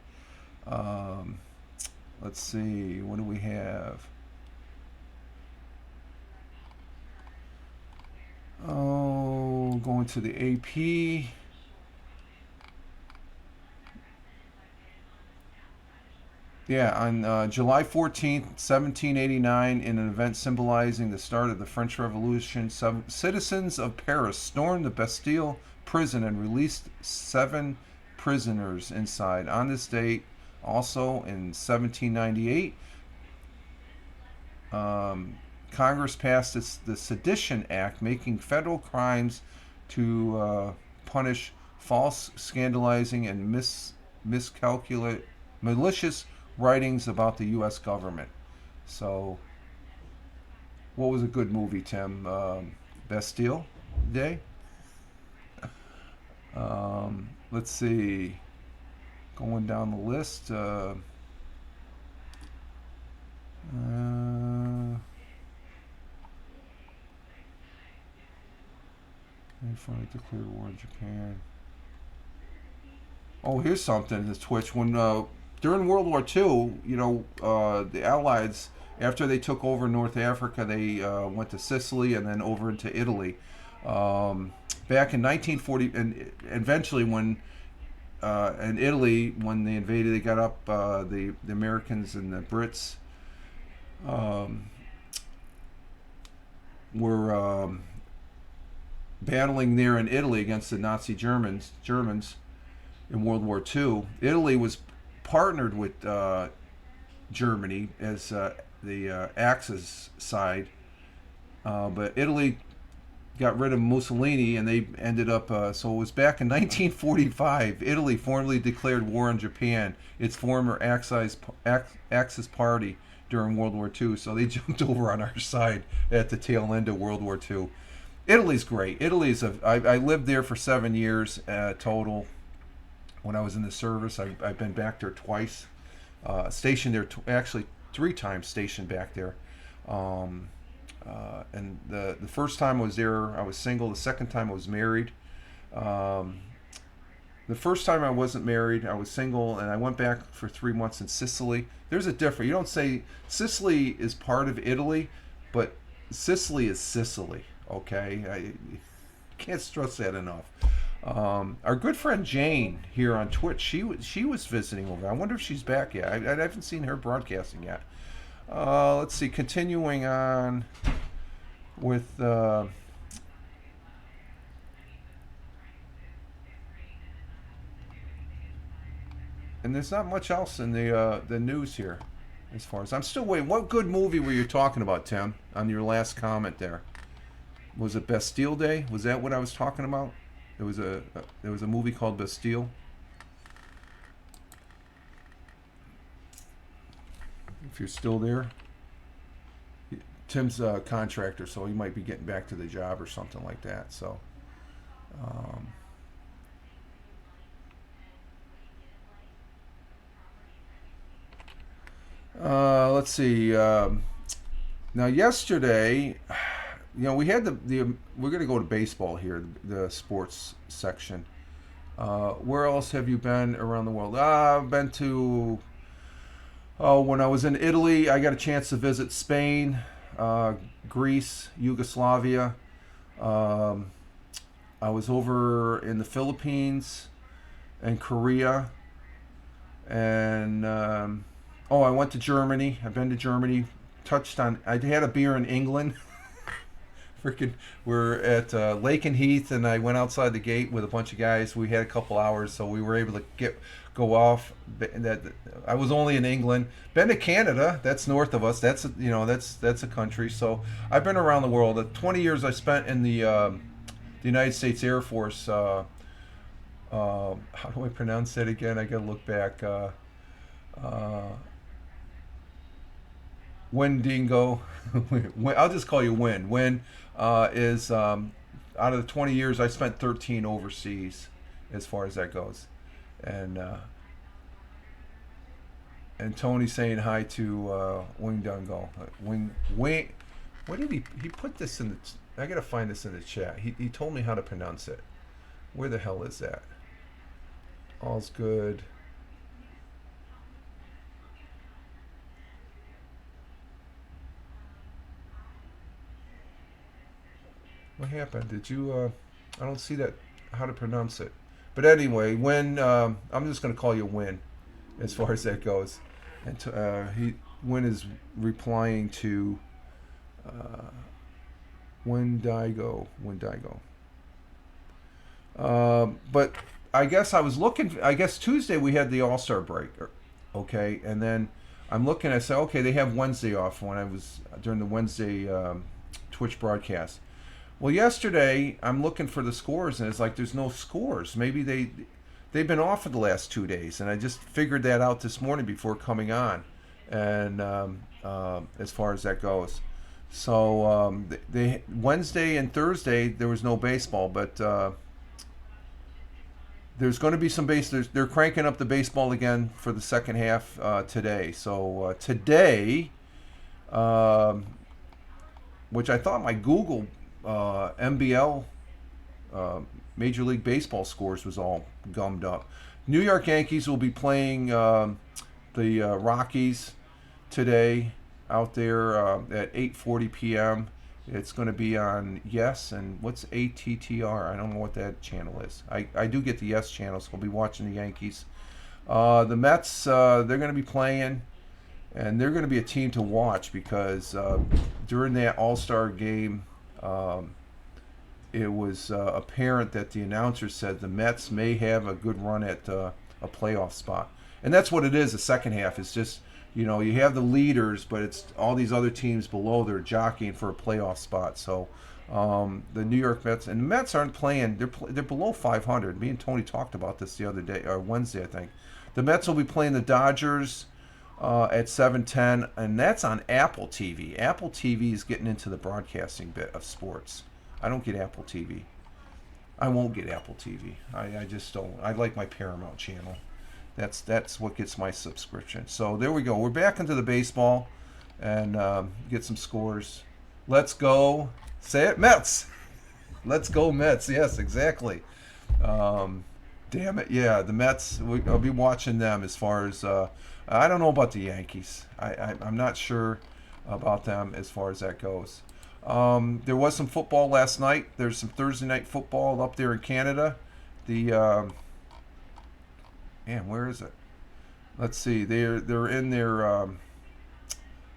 Let's see, what do we have? Oh, going to the AP. Yeah, on July 14th, 1789, in an event symbolizing the start of the French Revolution, some citizens of Paris stormed the Bastille prison and released 7 prisoners inside. On this date, also in 1798, Congress passed the Sedition Act, making federal crimes to punish false, scandalizing, and miscalculate malicious writings about the U.S. government. So, what was a good movie, Tim? Bastille Day? Let's see. Going down the list. They finally declared war on Japan. Oh, here's something. This Twitch. When during World War II, the Allies, after they took over North Africa, they went to Sicily and then over into Italy. Back in 1940, and eventually when in Italy, when they invaded, they got up the Americans and the Brits were battling there in Italy against the Nazi Germans in World War II. Italy was partnered with Germany as the Axis side, but Italy got rid of Mussolini and they ended up, so it was back in 1945, Italy formally declared war on Japan, its former Axis party, during World War II, so they jumped over on our side at the tail end of World War II. Italy's great. I lived there for 7 years total. When I was in the service, I've been back there twice. Stationed there, actually 3 times stationed back there. Um, and the first time I was there, I was single. The second time I was married. Um, the first time I wasn't married, I was single, and I went back for 3 months in Sicily. There's a difference. You don't say Sicily is part of Italy, but Sicily is Sicily. Okay, I can't stress that enough. Our good friend Jane here on Twitch, she was visiting over. I wonder if she's back yet. I haven't seen her broadcasting yet. Let's see. Continuing on with. And there's not much else in the news here, as far as I'm still waiting. What good movie were you talking about, Tim? On your last comment there, was it Bastille Day? Was that what I was talking about? There was a movie called Bastille. If you're still there, Tim's a contractor, so he might be getting back to the job or something like that. So. Um, let's see. Now, yesterday, we had the we're going to go to baseball here, the sports section. Where else have you been around the world? I've been to. Oh, when I was in Italy, I got a chance to visit Spain, Greece, Yugoslavia. Um, I was over in the Philippines and Korea, and I went to Germany. I've been to Germany. Touched on. I had a beer in England. Freaking, we're at Lake and Heath, and I went outside the gate with a bunch of guys. We had a couple hours, so we were able to go off. That I was only in England. Been to Canada. That's north of us. That's a country. So I've been around the world. The 20 years I spent in the United States Air Force. How do I pronounce that again? I gotta look back. Windingo. I'll just call you Win. Win is out of the 20 years I spent 13 overseas, as far as that goes, and Tony saying hi to Wing Dungo. Wing. What did he put this in the? I gotta find this in the chat. He told me how to pronounce it. Where the hell is that? All's good. What happened? Did you? I don't see that. How to pronounce it? But anyway, when I'm just going to call you Win, as far as that goes, and Win is replying to Wendigo. But I guess I was looking. I guess Tuesday we had the All-Star break, okay, and then I'm looking. I said, okay, they have Wednesday off when I was during the Wednesday Twitch broadcast. Well, yesterday I'm looking for the scores, and it's like there's no scores. Maybe they've been off for the last 2 days, and I just figured that out this morning before coming on, and as far as that goes. So they Wednesday and Thursday there was no baseball, but there's going to be some base. They're cranking up the baseball again for the second half today. So today, which I thought my Google MBL Major League Baseball scores was all gummed up. New York Yankees will be playing the Rockies today out there at 8:40 p.m. It's going to be on Yes, and what's ATTR? I don't know what that channel is. I do get the Yes channel, so I'll be watching the Yankees. The Mets, they're going to be playing, and they're going to be a team to watch because during that All-Star game, it was apparent that the announcer said the Mets may have a good run at a playoff spot. And that's what it is, the second half. It's just, you have the leaders, but it's all these other teams below. They're jockeying for a playoff spot. So the New York Mets, and the Mets aren't playing. They're below 500. Me and Tony talked about this the other day, or Wednesday, I think. The Mets will be playing the Dodgers at 7:10, and that's on Apple TV. Apple TV is getting into the broadcasting bit of sports. I don't get Apple TV. I won't get Apple TV. I just don't. I like my Paramount channel. That's what gets my subscription. So there we go. We're back into the baseball. and get some scores. Let's go. Say it, Mets. Let's go Mets. Yes, exactly. Um, Damn it. Yeah, the Mets. I'll be watching them as far as. I don't know about the Yankees. I'm not sure about them as far as that goes. There was some football last night. There's some Thursday night football up there in Canada. The man, where is it? Let's see. They're in their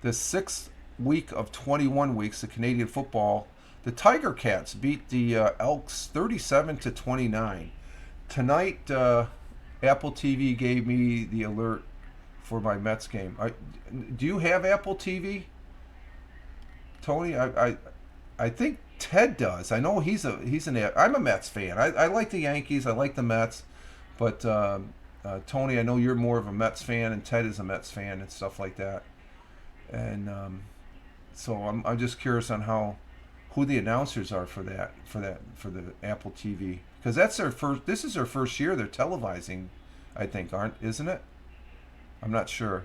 the sixth week of 21 weeks. The Canadian football. The Tiger Cats beat the Elks 37-29. Tonight, Apple TV gave me the alert for my Mets game. Do you have Apple TV, Tony? I think Ted does. I know I'm a Mets fan. I like the Yankees. I like the Mets, but Tony, I know you're more of a Mets fan, and Ted is a Mets fan and stuff like that. And so I'm just curious on who the announcers are for the Apple TV, because that's their first. This is their first year they're televising, I think, isn't it? I'm not sure.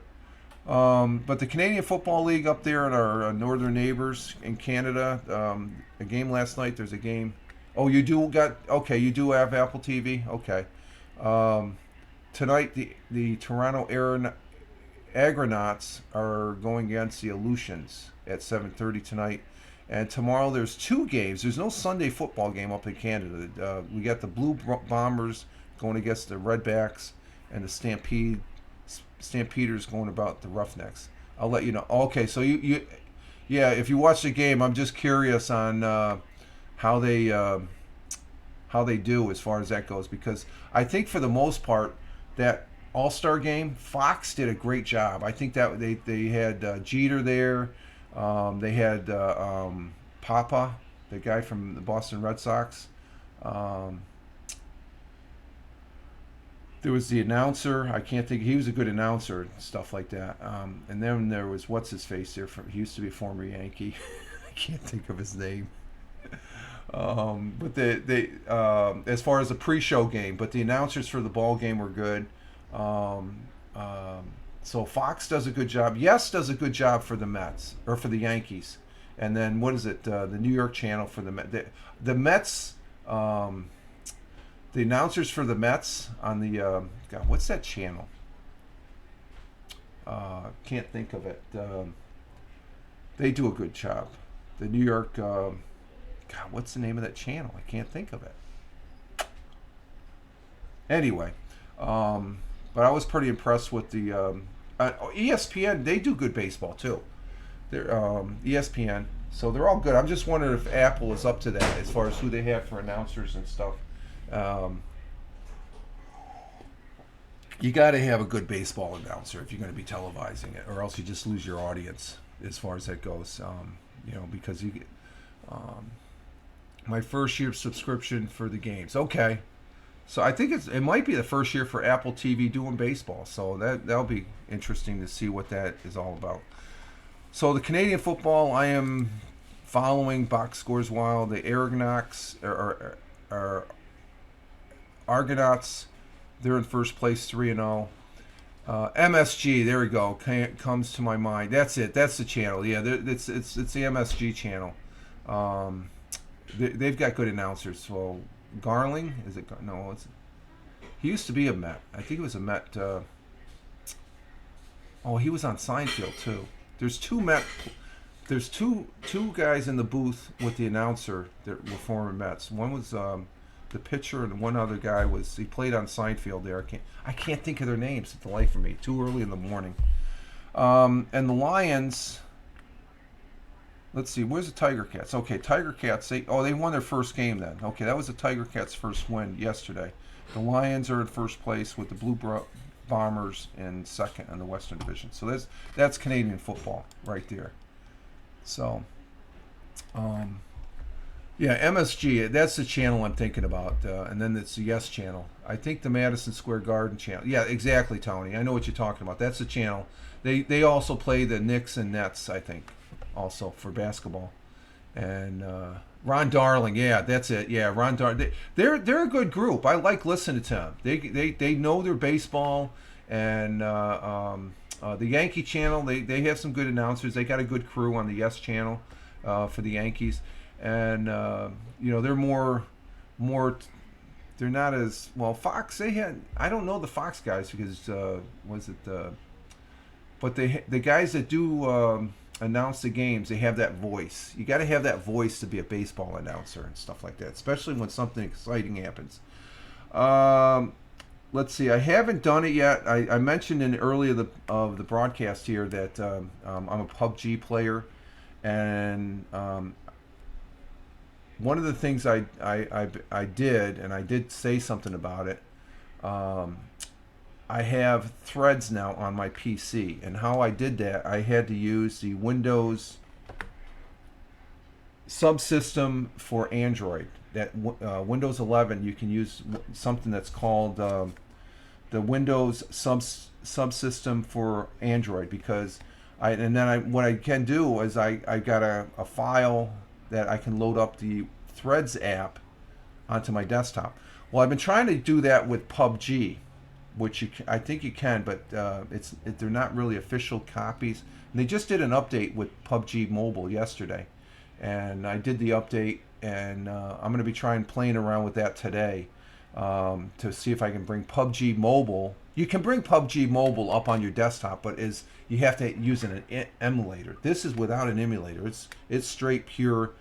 But the Canadian Football League up there and our northern neighbors in Canada, a game last night. There's a game. Oh, you do have Apple TV. Okay. Tonight the Toronto Argonauts are going against the Aleutians at 7:30 tonight. And tomorrow there's two games. There's no Sunday football game up in Canada. We got the Blue Bombers going against the Redbacks, and the Stampeders going about the Roughnecks. I'll let you know. Okay, so yeah, if you watch the game, I'm just curious on how they do as far as that goes, because I think for the most part that All-Star game, Fox did a great job. I think that they had Jeter there. They had Papa, the guy from the Boston Red Sox. There was the announcer. I can't think. He was a good announcer and stuff like that. And then there was what's his face there. He used to be a former Yankee. I can't think of his name. But they as far as the pre-show game, but the announcers for the ball game were good. So Fox does a good job. Yes, does a good job for the Mets or for the Yankees. And then what is it? The New York channel for the Mets. The Mets. The announcers for the Mets on the God, what's that channel? Can't think of it. They do a good job. The New York. God, what's the name of that channel? I can't think of it. Anyway, but I was pretty impressed with the ESPN. They do good baseball too. They're ESPN, so they're all good. I'm just wondering if Apple is up to that as far as who they have for announcers and stuff. You got to have a good baseball announcer if you're going to be televising it, or else you just lose your audience as far as that goes. Because you get my first year subscription for the games. Okay, so I think it might be the first year for Apple TV doing baseball. So that'll be interesting to see what that is all about. So the Canadian football, I am following box scores while the Argonauts, they're in first place, 3-0. MSG, there we go. Comes to my mind. That's it. That's the channel. Yeah, it's the MSG channel. They've got good announcers. So Garling, is it? No, he used to be a Met. I think he was a Met. He was on Seinfeld too. There's two Met. There's two guys in the booth with the announcer that were former Mets. One was the pitcher, and one other guy he played on Seinfeld there. I can't think of their names at the life of me. Too early in the morning. And the Lions. Let's see. Where's the Tiger Cats? Okay, Tiger Cats. They won their first game then. Okay, that was the Tiger Cats' first win yesterday. The Lions are in first place with the Blue Bombers in second in the Western Division. So that's Canadian football right there. So, yeah, MSG, that's the channel I'm thinking about. And then it's the Yes channel. I think the Madison Square Garden channel. Yeah, exactly, Tony. I know what you're talking about. That's the channel. They also play the Knicks and Nets, I think, also for basketball. And Ron Darling, yeah, that's it. Yeah, Ron Darling. They're a good group. I like listening to them. They know their baseball. And The Yankee channel, they have some good announcers. They got a good crew on the Yes channel for the Yankees, and they're more. They're not as well. Fox, they had. I don't know the Fox guys because was it? But the guys that do announce the games, they have that voice. You got to have that voice to be a baseball announcer and stuff like that, especially when something exciting happens. Let's see. I haven't done it yet. I mentioned in earlier of the broadcast here that I'm a PUBG player, and one of the things I did, and I did say something about it. I have threads now on my PC, and how I did that, I had to use the Windows subsystem for Android. That Windows 11, you can use something that's called the Windows subsystem for Android, because what I can do is I got a file that I can load up the Threads app onto my desktop. Well, I've been trying to do that with PUBG, which I think you can, but they're not really official copies. And they just did an update with PUBG Mobile yesterday, and I did the update, and I'm going to be playing around with that today to see if I can bring PUBG Mobile. You can bring PUBG Mobile up on your desktop, but you have to use an emulator. This is without an emulator. It's straight pure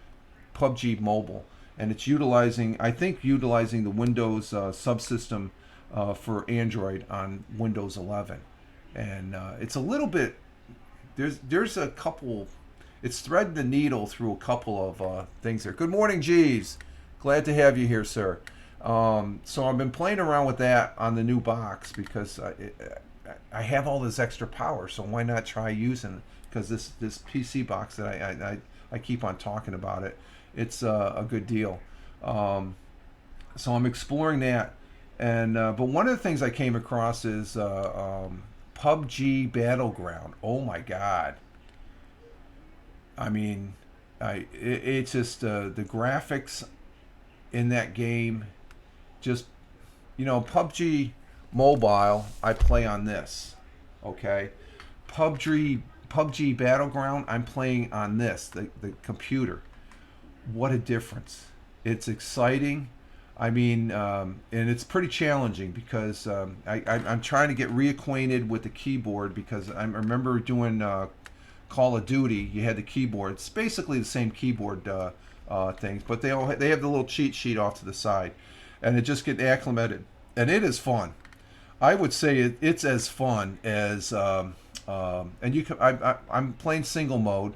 PUBG Mobile, and it's utilizing the Windows subsystem for Android on Windows 11, and it's a little bit. There's a couple. It's threading the needle through a couple of things there. Good morning, Jeeves. Glad to have you here, sir. So I've been playing around with that on the new box because I have all this extra power. So why not try using it? Because this PC box that I keep on talking about it. It's a good deal. So I'm exploring that. And but one of the things I came across is PUBG Battleground. Oh my God! I mean, it's just the graphics in that game. Just PUBG Mobile. I play on this. Okay, PUBG Battleground. I'm playing on this, the computer. What a difference! It's exciting. I mean, and it's pretty challenging because I'm trying to get reacquainted with the keyboard, because I remember doing Call of Duty. You had the keyboard. It's basically the same keyboard things, but they have the little cheat sheet off to the side, and it just get acclimated, and it is fun. I would say it's as fun as and I'm playing single mode.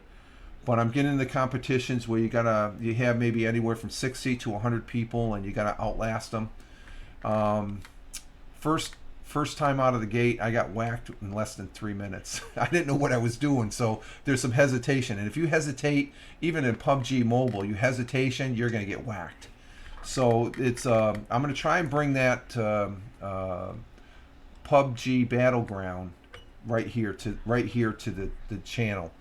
But I'm getting into competitions where you have maybe anywhere from 60 to 100 people, and you gotta outlast them. First time out of the gate, I got whacked in less than 3 minutes. I didn't know what I was doing, so there's some hesitation. And if you hesitate, even in PUBG Mobile, you're gonna get whacked. So it's I'm gonna try and bring that PUBG Battleground right here to the channel.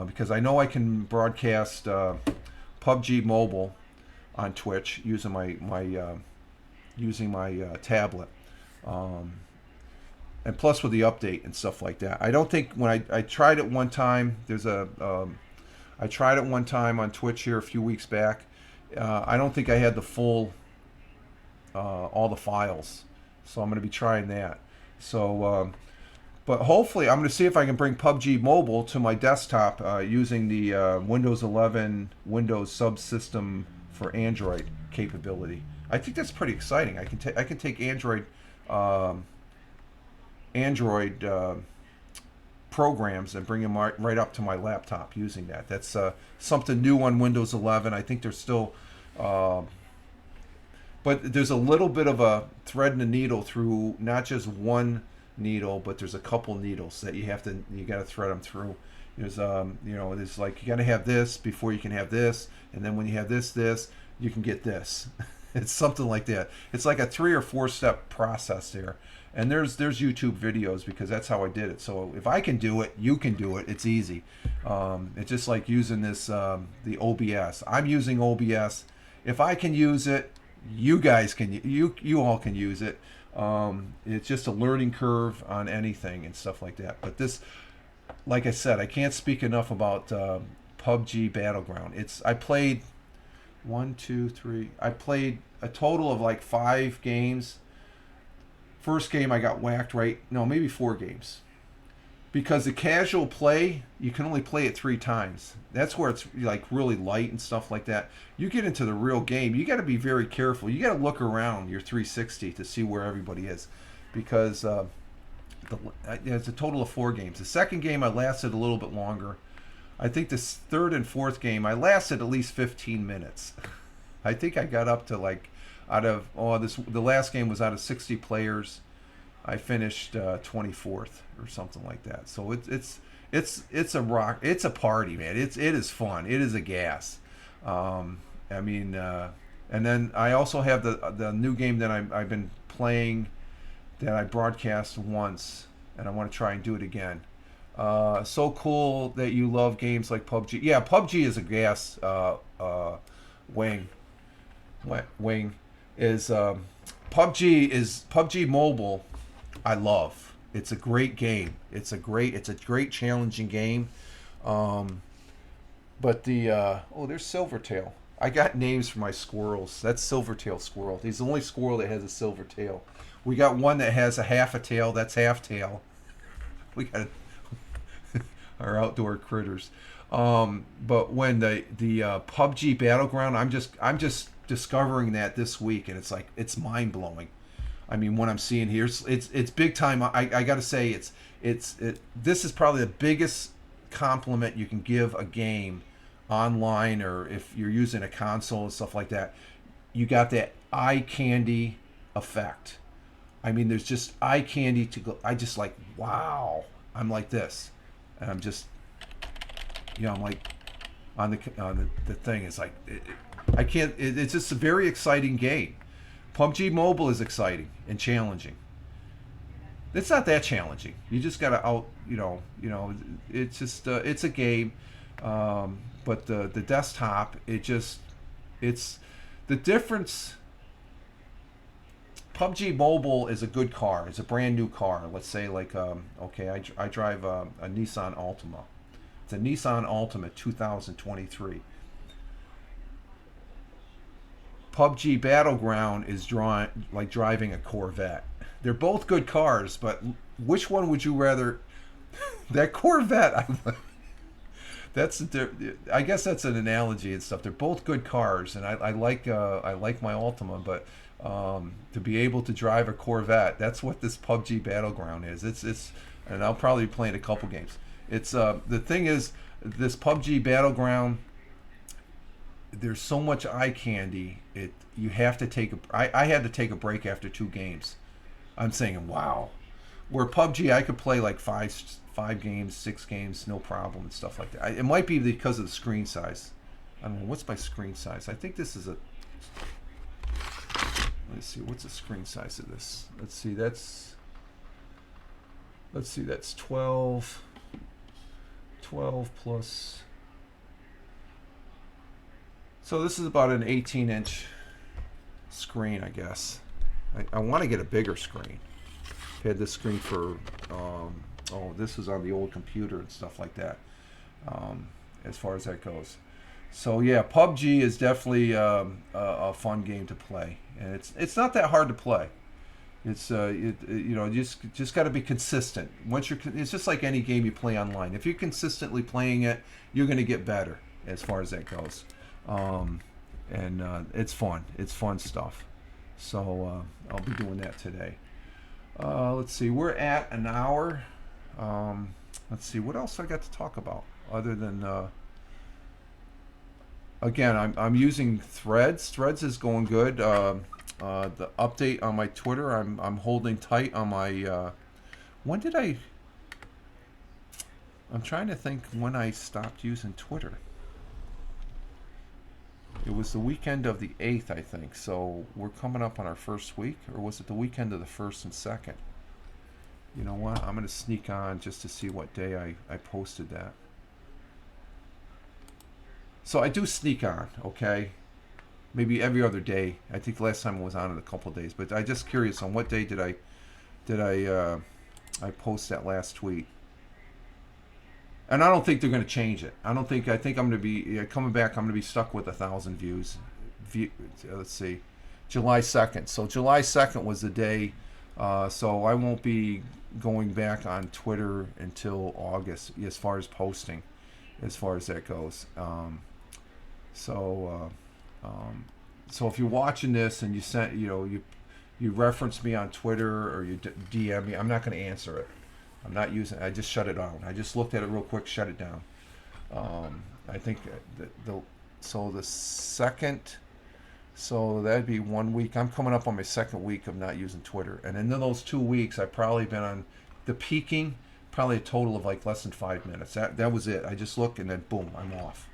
Because I know I can broadcast PUBG Mobile on Twitch using my tablet, and plus with the update and stuff like that. I don't think when I tried it one time. I tried it one time on Twitch here a few weeks back. I don't think I had the full all the files, so I'm going to be trying that. So. But hopefully, I'm going to see if I can bring PUBG Mobile to my desktop using the Windows 11 Windows subsystem for Android capability. I think that's pretty exciting. I can take Android programs and bring them right up to my laptop using that. That's something new on Windows 11. I think there's still, but there's a little bit of a thread and a needle through not just one needle, but there's a couple needles that you got to thread them through. There's there's like you got to have this before you can have this, and then when you have this you can get this. It's something like that. It's like a 3 or 4 step process there, and there's YouTube videos, because that's how I did it. So if I can do it, you can do it. It's easy. It's just like using this the OBS. I'm using OBS. If I can use it, you guys can. You all can use it. It's just a learning curve on anything and stuff like that. But this, like I said, I can't speak enough about PUBG Battleground. I played one, two, three. I played a total of like 5 games. First game I got whacked right. No, maybe 4 games. Because the casual play, you can only play it 3 times. That's where it's like really light and stuff like that. You get into the real game, you got to be very careful. You got to look around your 360 to see where everybody is, because it's a total of 4 games. The second game I lasted a little bit longer. I think this third and fourth game I lasted at least 15 minutes. I think I got up to like the last game was out of 60 players. I finished 24th or something like that. So it's a party, man. It is fun. It is a gas. And then I also have the new game that I've been playing that I broadcast once, and I want to try and do it again. So cool that you love games like PUBG. Yeah, PUBG is a gas. Wing is PUBG Mobile. I love. It's a great game. It's a great challenging game. But there's Silvertail. I got names for my squirrels. That's Silvertail squirrel. He's the only squirrel that has a silver tail. We got one that has a half a tail. That's half tail. We got our outdoor critters. But when the PUBG Battleground, I'm just discovering that this week, and it's mind blowing. I mean, what I'm seeing here, it's big time. I got to say, this is probably the biggest compliment you can give a game online, or if you're using a console and stuff like that. You got that eye candy effect. I mean, there's just eye candy to go. I just like, wow. I'm like this, and I'm just, I'm like on the thing. It's like I can't. It's just a very exciting game. PUBG Mobile is exciting and challenging. It's not that challenging. You just gotta it's just it's a game. But the desktop, it's the difference. PUBG Mobile is a good car. It's a brand new car. Let's say like I drive a Nissan Altima. It's a Nissan Altima 2023. PUBG Battleground is like driving a Corvette. They're both good cars, but which one would you rather? That Corvette. I guess that's an analogy and stuff. They're both good cars, and I like my Altima, but to be able to drive a Corvette, that's what this PUBG Battleground is. It's and I'll probably be playing a couple games. It's the thing is, this PUBG Battleground, there's so much eye candy. You have to take I had to take a break after 2 games. I'm saying, wow. Where PUBG, I could play like 5 games, 6 games, no problem, and stuff like that. It might be because of the screen size. I don't know, what's my screen size? I think this is let's see, what's the screen size of this? Let's see, that's 12 plus. So this is about an 18-inch screen, I guess. I want to get a bigger screen. I had this screen for, this was on the old computer and stuff like that, as far as that goes. So yeah, PUBG is definitely a fun game to play, and it's not that hard to play. It's just got to be consistent. It's just like any game you play online. If you're consistently playing it, you're going to get better as far as that goes. It's fun. It's fun stuff. So I'll be doing that today. Let's see. We're at an hour. Let's see. What else I got to talk about other than again, I'm using Threads. Threads is going good. The update on my Twitter, I'm holding tight on my. When did I? I'm trying to think when I stopped using Twitter. It was the weekend of the 8th, I think. So we're coming up on our first week, or was it the weekend of the 1st and 2nd? You know what? I'm going to sneak on just to see what day I posted that. So I do sneak on, okay? maybe every other day. I think the last time I was on it a couple of days, but I just curious on what day did I post that last tweet. And I don't think they're going to change it. I think I'm going to be coming back. I'm going to be stuck with 1,000 views. Let's see, July 2nd. So July 2nd was the day. So I won't be going back on Twitter until August as far as posting, as far as that goes. So if you're watching this and you reference me on Twitter or you DM me, I'm not going to answer it. I'm not using it. I just shut it down. I just looked at it real quick, shut it down. I think the second, so that'd be 1 week. I'm coming up on my second week of not using Twitter. And in those 2 weeks, I've probably been on the peaking, probably a total of like less than 5 minutes. That was it. I just look and then boom, I'm off.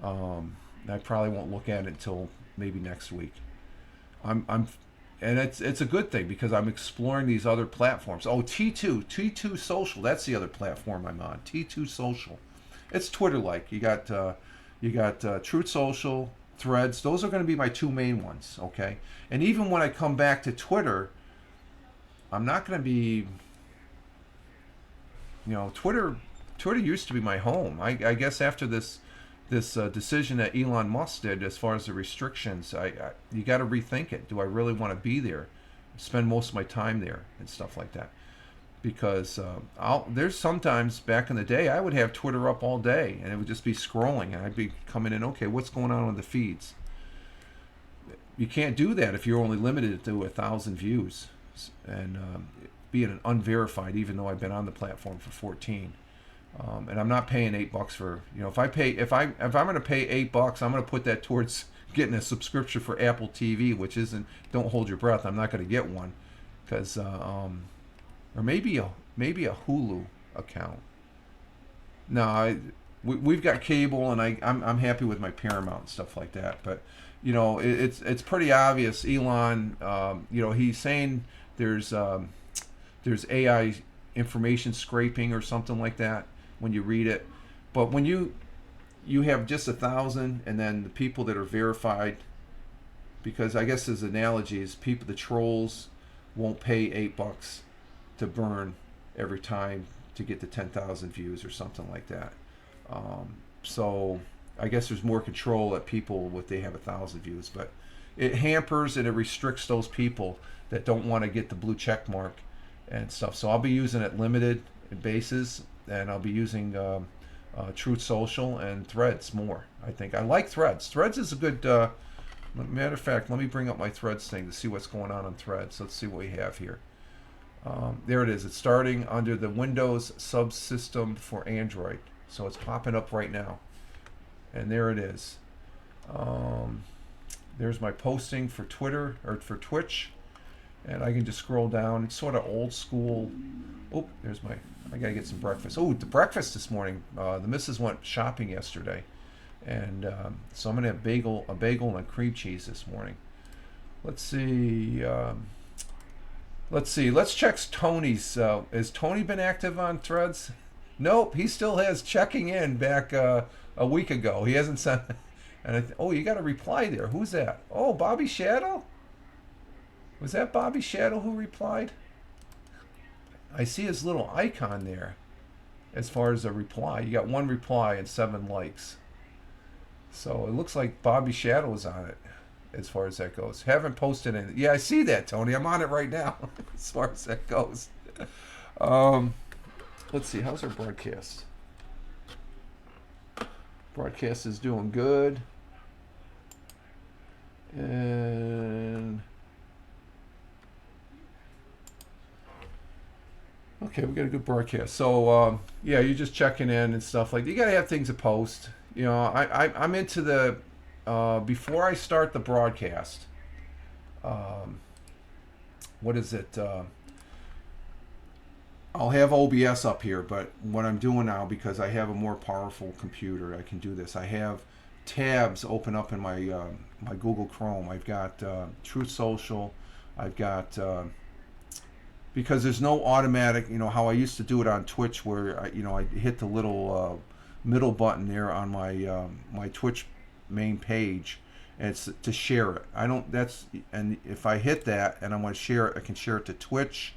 I probably won't look at it until maybe next week. And it's a good thing because I'm exploring these other platforms. Oh, T2 Social. That's the other platform I'm on. T2 Social. It's Twitter-like. You got Truth Social, Threads. Those are going to be my two main ones. Okay. And even when I come back to Twitter, I'm not going to be. Twitter used to be my home. I guess after this decision that Elon Musk did as far as the restrictions, you got to rethink it. Do I really want to be there, spend most of my time there and stuff like that? Because there's sometimes back in the day I would have Twitter up all day and it would just be scrolling and I'd be coming in, okay, what's going on with the feeds? You can't do that if you're only limited to 1,000 views and being an unverified, even though I've been on the platform for 14. And I'm not paying $8 for, if I'm going to pay $8, I'm going to put that towards getting a subscription for Apple TV, which isn't, don't hold your breath. I'm not going to get one because, or maybe a Hulu account. No, we've got cable and I'm happy with my Paramount and stuff like that. But, it's pretty obvious. Elon, he's saying there's AI information scraping or something like that when you read it, but when you have just 1,000 and then the people that are verified, because I guess his analogy is the trolls won't pay $8 to burn every time to get to 10,000 views or something like that. So I guess there's more control at people if they have 1,000 views, but it hampers and it restricts those people that don't want to get the blue check mark and stuff. So I'll be using it limited basis, and I'll be using Truth Social and Threads more. I think I like Threads. Threads is a good. Matter of fact, let me bring up my Threads thing to see what's going on Threads. Let's see what we have here. There it is. It's starting under the Windows subsystem for Android, so it's popping up right now. And there it is. There's my posting for Twitter or for Twitch. And I can just scroll down. It's sort of old school. Oh, I gotta get some breakfast. Oh, the breakfast this morning. The missus went shopping yesterday. And so I'm gonna have a bagel and a cream cheese this morning. Let's see. Let's check Tony's. Has Tony been active on Threads? Nope, he still has checking in back a week ago. He hasn't sent. And you got a reply there. Who's that? Oh, Bobby Shadow? Was that Bobby Shadow who replied? I see his little icon there as far as a reply. You got one reply and 7 likes. So it looks like Bobby Shadow is on it as far as that goes. Haven't posted anything. Yeah, I see that, Tony. I'm on it right now as far as that goes. Let's see. How's our broadcast? Broadcast is doing good. And okay, we got a good broadcast. So yeah, you're just checking in and stuff like that. You gotta have things to post. I'm into the before I start the broadcast. What is it? I'll have OBS up here, but what I'm doing now, because I have a more powerful computer, I can do this. I have tabs open up in my my Google Chrome. I've got Truth Social. I've got because there's no automatic, how I used to do it on Twitch, where I hit the little middle button there on my my Twitch main page, and it's to share it. And if I hit that and I want to share it, I can share it to Twitch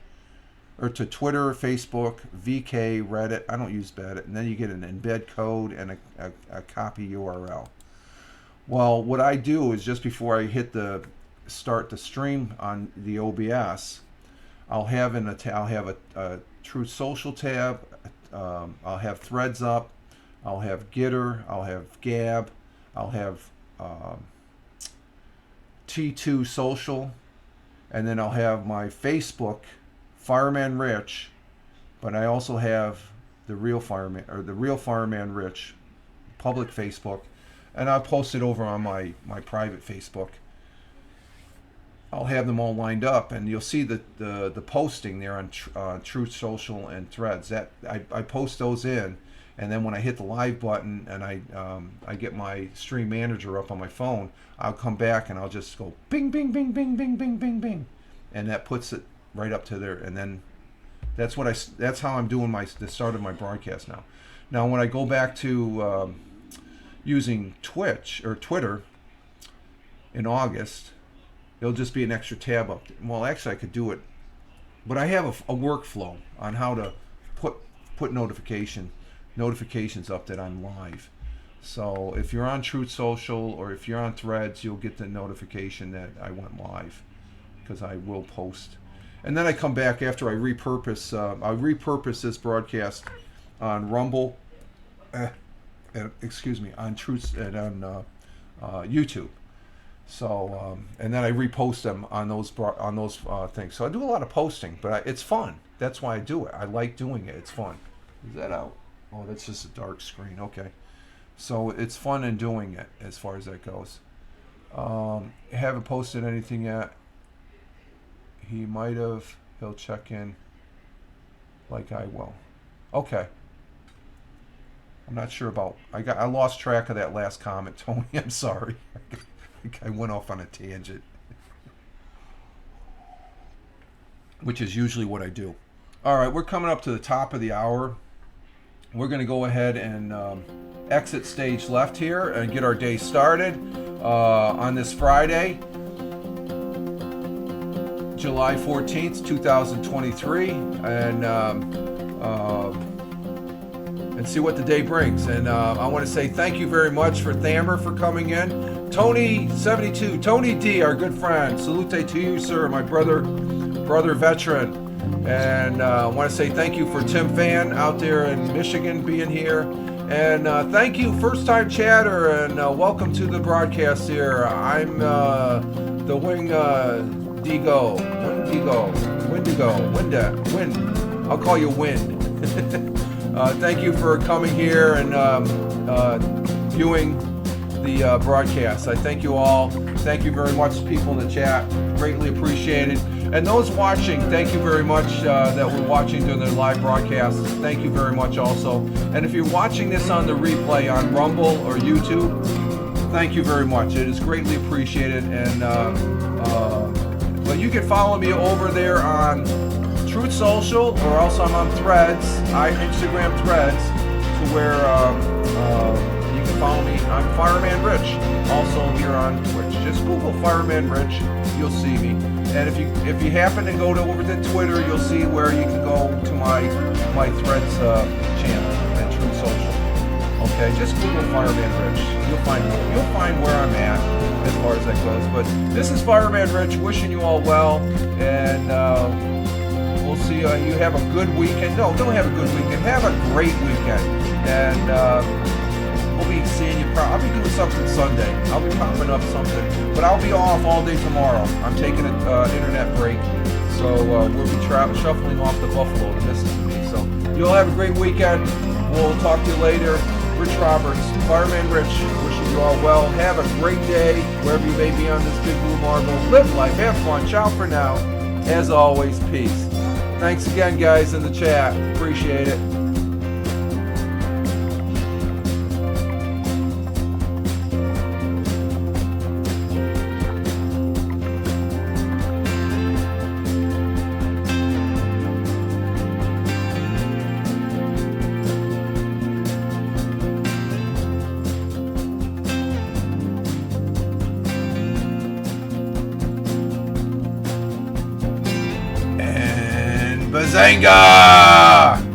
or to Twitter, Facebook, VK, Reddit. I don't use Reddit. And then you get an embed code and a copy URL. Well, what I do is just before I hit start the stream on the OBS, I'll have a Truth Social tab. I'll have Threads up. I'll have Gitter. I'll have Gab. I'll have T2 Social, and then I'll have my Facebook, Fireman Rich, but I also have the Real Fireman Rich, public Facebook, and I'll post it over on my private Facebook. I'll have them all lined up, and you'll see the posting there on Truth Social and Threads. That I post those in, and then when I hit the live button and I get my stream manager up on my phone, I'll come back and I'll just go bing, bing, bing, bing, bing, bing, bing, bing, and that puts it right up to there. And then that's how I'm doing the start of my broadcast now. Now, when I go back to using Twitch or Twitter in August, it'll just be an extra tab up. Well, actually, I could do it, but I have a workflow on how to put notifications up that I'm live. So if you're on Truth Social or if you're on Threads, you'll get the notification that I went live, because I will post. And then I come back after I repurpose this broadcast on Rumble, on Truth and on YouTube. So and then I repost them on those things. So I do a lot of posting, but it's fun. That's why I do it. I like doing it. It's fun. Is that out? Oh, that's just a dark screen. Okay. So it's fun in doing it as far as that goes. Haven't posted anything yet. He might have. He'll check in like I will. Okay. I'm not sure about. I lost track of that last comment, Tony. I'm sorry. I went off on a tangent, which is usually what I do. All right, we're coming up to the top of the hour. We're going to go ahead and exit stage left here and get our day started on this Friday, July 14th, 2023, and see what the day brings. And I want to say thank you very much for Thammer for coming in. Tony72, Tony D, our good friend. Salute to you, sir, my brother veteran. And I want to say thank you for Tim Fan out there in Michigan being here. And thank you, first-time chatter, and welcome to the broadcast here. I'm the Wind. I'll call you Wind. Thank you for coming here and viewing the broadcast. I thank you all. Thank you very much, people in the chat. Greatly appreciated. And those watching, thank you very much that were watching during the live broadcast. Thank you very much also. And if you're watching this on the replay on Rumble or YouTube, thank you very much. It is greatly appreciated. And but you can follow me over there on Truth Social, or else I'm on Threads, Instagram Threads, to where you can follow me. I'm Fireman Rich, also here on Twitch. Just Google Fireman Rich, you'll see me. And if you happen to go over to Twitter, you'll see where you can go to my Threads channel at Truth Social. Okay, just Google Fireman Rich. You'll find where I'm at as far as that goes. But this is Fireman Rich, wishing you all well, and we'll see. You have a good weekend. No, don't have a good weekend. Have a great weekend, and we'll be seeing you. I'll be doing something Sunday. I'll be popping up something, but I'll be off all day tomorrow. I'm taking an internet break, so we'll be shuffling off the Buffalo to listen to me. So you'll have a great weekend. We'll talk to you later. Rich Roberts, Fireman Rich, wishing you all well. Have a great day wherever you may be on this big blue marble. Live life, have fun. Ciao for now. As always, peace. Thanks again, guys, in the chat. Appreciate it. Bazanga!